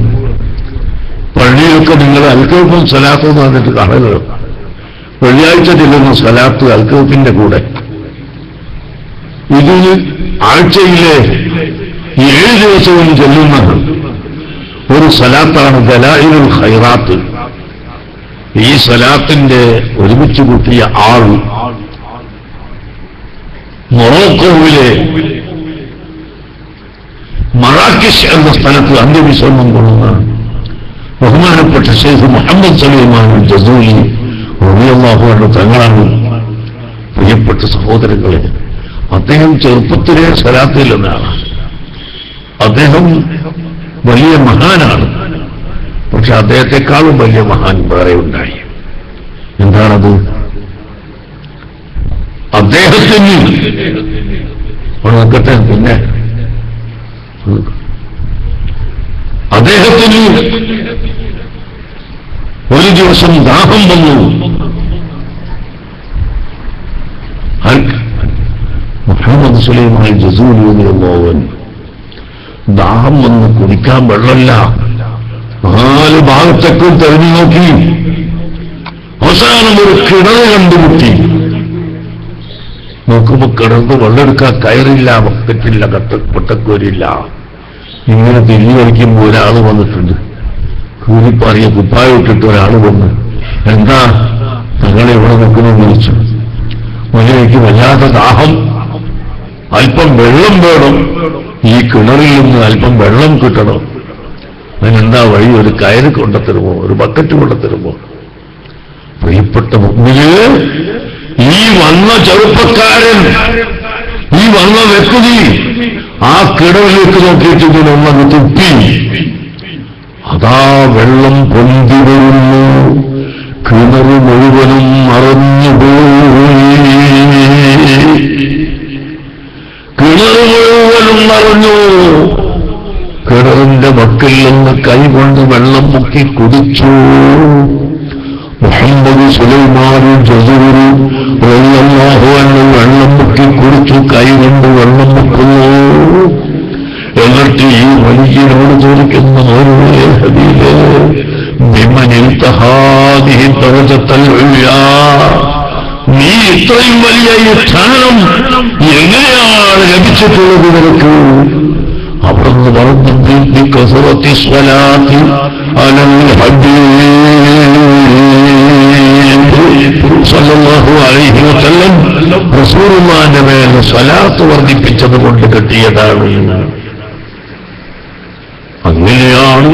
പള്ളിയിലൊക്കെ നിങ്ങൾ അൽക്കൗഫും സ്വലാത്തും എന്ന് പറഞ്ഞിട്ട് കാണുക. വെള്ളിയാഴ്ച ചെല്ലുന്ന സ്വലാത്ത് അൽക്കൗഫിന്റെ കൂടെ. ഇത് ആഴ്ചയിലെ 7 ദിവസവും ചെല്ലുന്ന ഒരു സ്വലാത്താണ് ദലായിലുൽ ഖൈറാത്ത്. ഈ സ്വലാത്തിന്റെ ഒരുമിച്ച് കൂട്ടിയ ആൾ മൊറോക്കോവിലെ മറാക്കിഷ് എന്ന സ്ഥലത്ത് അന്ത്യവിശ്രമം കൊള്ളുന്ന ബഹുമാനപ്പെട്ട ശൈഖ് മുഹമ്മദ് സലീമാൻ ജസൂലി റളിയല്ലാഹു അൻഹു തങ്ങളാണ്. പ്രിയപ്പെട്ട സഹോദരങ്ങളെ, അദ്ദേഹം ചെറുപ്പത്തിലെ സ്വലാത്തിൽ നിന്നാണ്. അദ്ദേഹം വലിയ മഹാനാണ്. പക്ഷെ അദ്ദേഹത്തെക്കാളും വലിയ മഹാൻ വേറെ ഉണ്ടായി. എന്താണത്? അദ്ദേഹത്തിന് നോക്കട്ടെ. പിന്നെ അദ്ദേഹത്തിന് ഒരു ദിവസം ദാഹം വന്നു. മുഹമ്മദ് സുലൈമാൻ ജസൂലി റളിയല്ലാഹു അൻഹു ദാഹം വന്ന് കുടിക്കാൻ വെള്ളമില്ല. 4 ഭാഗത്തേക്കും തെരഞ്ഞു നോക്കി. അവസാനം ഒരു കിണർ കണ്ടുമുട്ടി. നോക്കുമ്പോ കിണർന്ന് വെള്ളമെടുക്കാൻ കയറില്ല, ബക്കറ്റില്ല, പൊട്ടക്കോരില്ല. ഇങ്ങനെ തിരിഞ്ഞു കളിക്കുമ്പോൾ ഒരാൾ വന്നിട്ടുണ്ട്. കൂലിപ്പാറിയ കുപ്പായ ഇട്ടിട്ട് ഒരാൾ വന്ന്, എന്താ ഞങ്ങളെ ഇവിടെ നിൽക്കണമെന്ന് വിളിച്ചു. എനിക്ക് വല്ലാത്ത ദാഹം, അല്പം വെള്ളം വേണം, ഈ കിണറിൽ നിന്ന് അല്പം വെള്ളം കിട്ടണം. അതിനെന്താ വഴി? ഒരു കയറ് കൊണ്ടുത്തരുമോ, ഒരു ബക്കറ്റ് കൊണ്ടുത്തരുമോ? പ്രിയപ്പെട്ട മുഅ്മിനേ, ഈ വന്ന ചെറുപ്പക്കാരൻ, ഈ വന്ന വ്യക്തി ആ കിണറിലേക്ക് നോക്കിയിട്ട് ഇതിനൊന്നത് തുപ്പി. അതാ വെള്ളം പൊന്തി വരുന്നു. കിണർ മുഴുവനും മറഞ്ഞുപോയി. കിണർ മുഴുവനും മറഞ്ഞു. കിണറിന്റെ വക്കിൽ നിന്ന് കൈകൊണ്ട് വെള്ളം മുക്കി കുടിച്ചു. മുഹമ്മദ് സുലൈമാൻ ജസൂലി റളിയല്ലാഹു അൻഹു വെള്ളം മുക്കി കുടിച്ചു. കൈകൊണ്ട് വെള്ളം മുക്കുന്നു. എന്നിട്ട് ഈ വലിയനോട് ചോദിക്കുന്ന ഓരോ ഹബീബേ, ബിമനിൽ തഹാദിഹി ദറജത്തുൽ ഉൽയാ, നീ ഇത്രയും വലിയ ഈ സ്ഥാനം എങ്ങനെയാണ് ലഭിച്ചിട്ടുള്ളത് നിനക്ക്? അവിടുന്ന് പറഞ്ഞു, കസറത്തി സ്വലാത്തി അലൽ ഹബീബ് സല്ലല്ലാഹു അലൈഹി വസല്ലം റസൂലുള്ളാഹിന്റെ മേൽ സ്വലാത്ത് വർദ്ധിപ്പിച്ചത് കൊണ്ട് കിട്ടിയതാണ്. അങ്ങനെയാണ്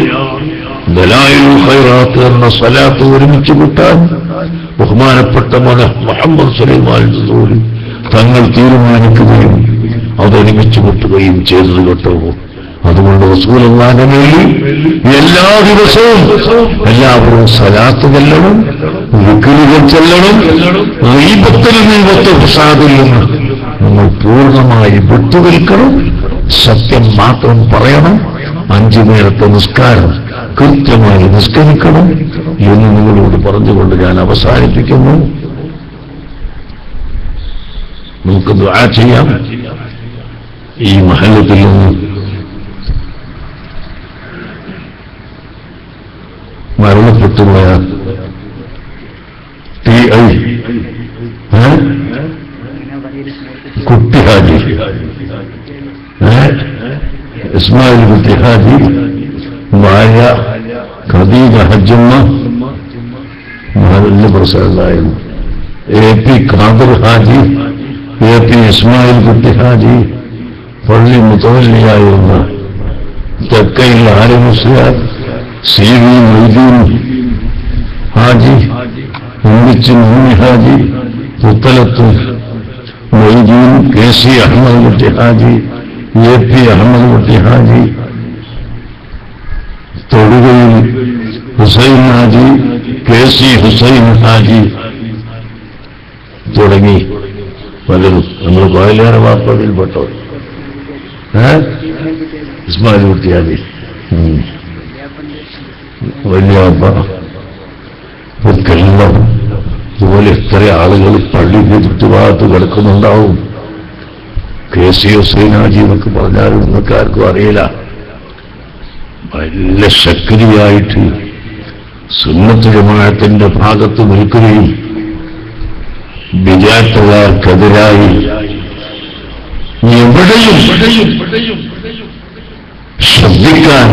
ദലായിലുൽ ഖൈറാത്ത് എന്ന സ്വലാത്ത് ഒരുമിച്ച് കൂട്ടാൻ ബഹുമാനപ്പെട്ട മുഹമ്മദ് സുലൈമാൻ റസൂൽ തങ്ങൾ തീരുമാനിക്കുകയും അതൊരുമിച്ച് കൂട്ടുകയും ചെയ്തത് കേട്ടോ. അതുകൊണ്ട് റസൂലുള്ളാഹിന്റെ മേലിൽ എല്ലാ ദിവസവും എല്ലാവരും സ്വലാത്ത് ചെല്ലണം, ദിക്റുകൾ ചെല്ലണം. ഗീബത്തിൽ നിന്ന് ഫസാദിൽ നിന്ന് നമ്മൾ പൂർണ്ണമായി വിട്ടുനിൽക്കണം. സത്യം മാത്രം പറയണം. 5 നേരത്തെ നിസ്കാരം കൃത്യമായി നിസ്കരിക്കണം എന്ന് നിങ്ങളോട് പറഞ്ഞുകൊണ്ട് ഞാൻ അവസാനിപ്പിക്കുന്നു. നമുക്ക് ദുആ ചെയ്യാം. ഈ മഹല്ലത്തിൽ നിന്ന് മരണപ്പെട്ടുപോയ ടി.ഐ. കുട്ടി ഹാജി, ഇസ്മായിൽ കുട്ടി ഹാജി, ഭാര്യ ഖദീജ ഹജ്ജമ്മ, നല്ല പ്രസാദായിരുന്നു. എ.പി. ഖാദർ ഹാജി, എ.പി. ഇസ്മായിൽ കുട്ടി ഹാജി, പള്ളി മുതവല്ലിയായിരുന്ന തെക്കയിൽ ആരി മുസ്ലിയാർ, സി.വി. മൊയ്തീൻ ഹാജി, ഉമ്മിച്ച് മുനി ഹാജി, പുത്തലത്ത് മൊയ്തീൻ, കെ.സി. അഹമ്മദ് കുട്ടി ഹാജി, എ.പി. അഹമ്മദ് കുട്ടി ഹാജി, തൊടുകയിൽ ഹുസൈൻ ഹാജി, കെ.സി. ഹുസൈൻ ഹാജി തുടങ്ങി പലരും നമ്മൾ കോയിലേറെ വാപ്പതിൽപ്പെട്ടോ. ഇസ്മായിൽ കുട്ടി ഹാജി, വലിയ വാപ്പ, ഇവർക്കെല്ലാം ഇതുപോലെ എത്ര ആളുകൾ പള്ളിക്ക് ചുറ്റുഭാഗത്ത് കിടക്കുന്നുണ്ടാവും. കെ.സി. ഹുസൈൻ ഹാജി എന്നൊക്കെ പറഞ്ഞാലും നിങ്ങൾക്ക് ആർക്കും അറിയില്ല. നല്ല ശക്തിയായിട്ട് സുന്നത്ത് ജമാഅത്തിന്റെ ഭാഗത്ത് നിൽക്കുകയും വിജാത്തുകാർക്കെതിരായി എവിടെയും ശ്രദ്ധിക്കാൻ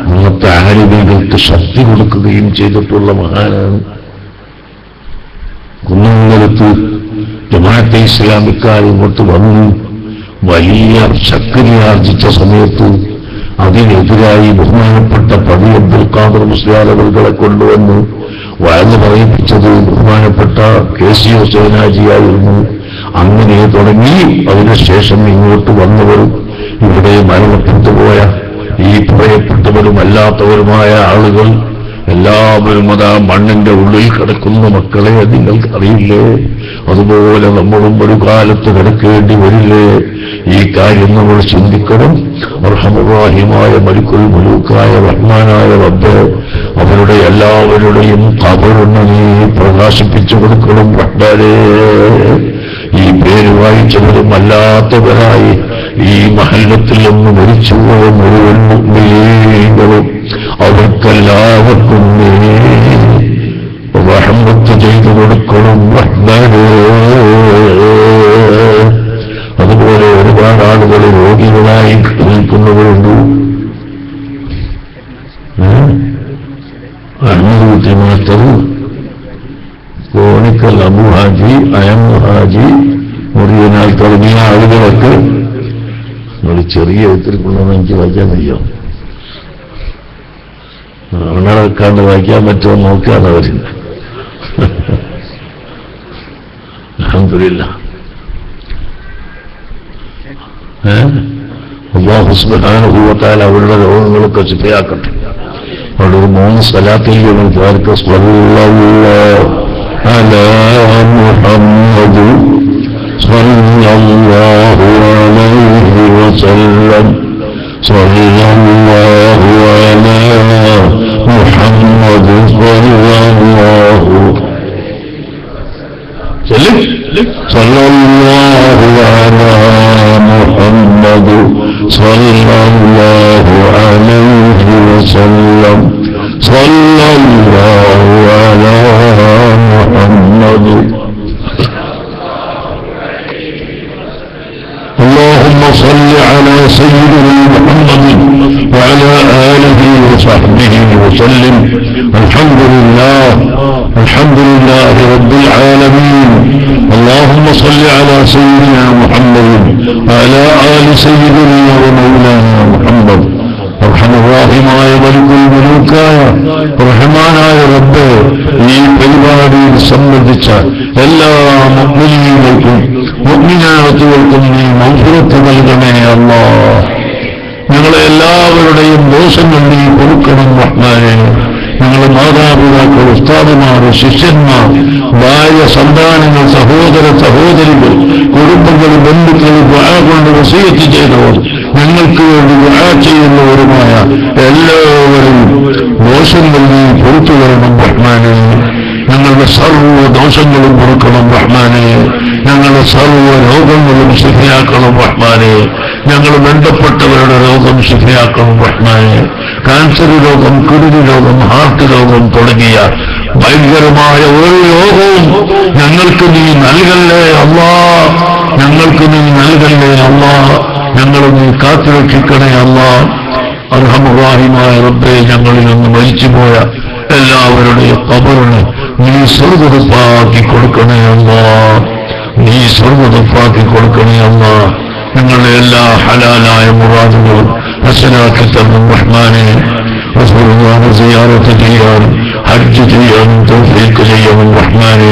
അന്നത്തെ ആലിമീകൾക്ക് ശക്തി കൊടുക്കുകയും ചെയ്തിട്ടുള്ള മഹാനാണ്. കുന്നംകുളത്ത് ജമാഅത്തെ ഇസ്ലാമിക്കാർ ഇങ്ങോട്ട് വന്നു വലിയ ശക്തിയാർജിച്ച സമയത്ത് അതിനെതിരായി ബഹുമാനപ്പെട്ട പടി അബ്ദുൽ ഖാദർ മുസ്ലിയാർ അവരുടെ കൊണ്ടുവന്ന് വഴന്ന് പറയിപ്പിച്ചത് ബഹുമാനപ്പെട്ട കെ.സി. ഹുസൈൻ ഹാജിയായിരുന്നു. അങ്ങനെ തുടങ്ങി അതിനുശേഷം ഇങ്ങോട്ട് വന്നവർ ഇവിടെ മരണപ്പെട്ടുപോയ ഈ പറയപ്പെട്ടവരും അല്ലാത്തവരുമായ ആളുകൾ എല്ലാവരും അതാ മണ്ണിന്റെ ഉള്ളിൽ കിടക്കുന്ന മക്കളെ നിങ്ങൾക്ക് അറിയില്ലേ? അതുപോലെ നമ്മളും ഒരു കാലത്ത് കിടക്കേണ്ടി വരില്ലേ? ഈ കാര്യം നമ്മൾ ചിന്തിക്കണം. അർഹമുറാഹിമായ മലിക്കുൽ മുലൂക്കായ റഹ്മാനായ റബ്ബ് അവരുടെ എല്ലാവരുടെയും ഖബറിനെ നീ പ്രകാശിപ്പിച്ചു കൊടുക്കണം റഹ്മാനേ. ഈ പേര് വായിച്ചവരും അല്ലാത്തവരായി ഈ മഹല്ലത്തിൽ നിന്ന് മരിച്ചുപോയ മുഴുവൻ മുഅ്മിനീങ്ങളും അവർക്കെല്ലാവർക്കും നീ റഹ്മത്ത് ചെയ്തു കൊടുക്കണം റഹ്മാനേ. അതുപോലെ ഒരുപാട് ആളുകൾ രോഗികളായി നിൽക്കുന്നവരുണ്ട്. അഹമ്മദ് കുട്ടി മാസ്റ്റർ, കോണിക്കൽ അബു ഹാജി, അയമ്മ ഹാജി, മുറിയനാൽ തുടങ്ങിയ ആളുകളൊക്കെ ഒരു ചെറിയ എഴുത്തിരിക്കൊണ്ടെന്ന് എനിക്ക് വായിക്കാൻ കഴിയും. അങ്ങനെ വെക്കാണ്ട് വായിക്കാൻ പറ്റുമോ നോക്കാതെ വരുന്നത്. അൽഹംദുലില്ലാഹ്. അല്ലാഹു സുബ്ഹാനഹു വ തആല അവരുടെ രോഗങ്ങളൊക്കെ ശിഫയാക്കട്ടെ. അവിടെ ഒരു 3 സ്വലാത്തുകൾ പാർക്ക്. സ്വല്ലല്ലാഹു അലാ മുഹമ്മദ് സ്വല്ലല്ലാഹു അലൈഹി വസല്ലം സ്വല്ലല്ലാഹു അലാ മുഹമ്മദ് സ്വല്ലല്ലാഹു സ്വല്ലല്ലാഹു അലാ മുഹമ്മദ് സ്വല്ലല്ലാഹു അലൈഹി വസല്ലം സ്വല്ലല്ലാഹു അലാ മുഹമ്മദ്. اللهم صل على سيدنا محمد وعلى آله وصحبه وسلم. الحمد لله رب العالمين. اللهم صل على سيدنا محمد وعلى آل سيدنا ومولانا محمد. റഹ്മാനായ മലിക്കുൽ മുലൂക്കായ റഹ്മാനായ റബ്ബേ, ഈ പരിപാടിയിൽ സംബന്ധിച്ച എല്ലാ മുഅ്മിനീങ്ങൾക്കും മുഅ്മിനാത്തുകൾക്കും നീ മഗ്ഫിറത്ത് നൽകണേ അല്ലാഹ്. ഞങ്ങളെ എല്ലാവരുടെയും ദോഷങ്ങൾ നീ പൊറുക്കണം റഹ്മാനേ. ഞങ്ങളുടെ മാതാപിതാക്കൾ, ഉസ്താദുമാർ, ശിഷ്യന്മാർ, ഭാര്യ, സന്താനങ്ങൾ, സഹോദര സഹോദരികൾ, കുടുംബങ്ങൾ, ബന്ധുക്കൾ, ദുആ കൊണ്ട് വസിയത്ത് ചെയ്തവർ, ഞങ്ങൾക്ക് വേണ്ടി ദുആ ചെയ്യുന്നവരുമായ എല്ലാവരെയും ദോഷങ്ങൾ നീ പൊറുത്തു തരണം റഹ്മാനേ. ഞങ്ങളുടെ സർവ്വ ദോഷങ്ങളും പൊറുക്കണം റഹ്മാനേ. ഞങ്ങളുടെ സർവ്വ രോഗങ്ങളും ശിഫയാക്കണം റഹ്മാനേ. ഞങ്ങൾ ബന്ധപ്പെട്ടവരുടെ രോഗം ശിഫയാക്കണം റഹ്മാനേ. കാൻസർ രോഗം, കിഡ്നി രോഗം, ഹാർട്ട് രോഗം തുടങ്ങിയ ഭയങ്കരമായ ഒരു രോഗവും ഞങ്ങൾക്ക് നീ നൽകല്ലേ അല്ലാ. ഞങ്ങൾക്ക് നീ നൽകല്ലേ അല്ലാ. ഞങ്ങളെ നീ കാത്തുരക്ഷിക്കണേ അല്ലാ. അർഹമുറാഹിമായ റബ്ബേ, ഞങ്ങളിൽ നിന്ന് മരിച്ചുപോയ എല്ലാവരുടെയും ഖബറിന് നീ സ്വർഗ്ഗപ്പാക്കി കൊടുക്കണേ അല്ലാ. നീ സ്വർഗ്ഗപ്പാക്കി കൊടുക്കണേ അല്ലാ. ഞങ്ങളുടെ എല്ലാ ഹലാലായ മുറാദുകളും ഹസനാക്കി തരണം റഹ്മാനേ. റസൂലുള്ളാഹിനെ സിയാറത്ത് ചെയ്യാനും ഹജ്ജ് ചെയ്യാനും തൗഫീഖ് ചെയ്യണം റഹ്മാനേ.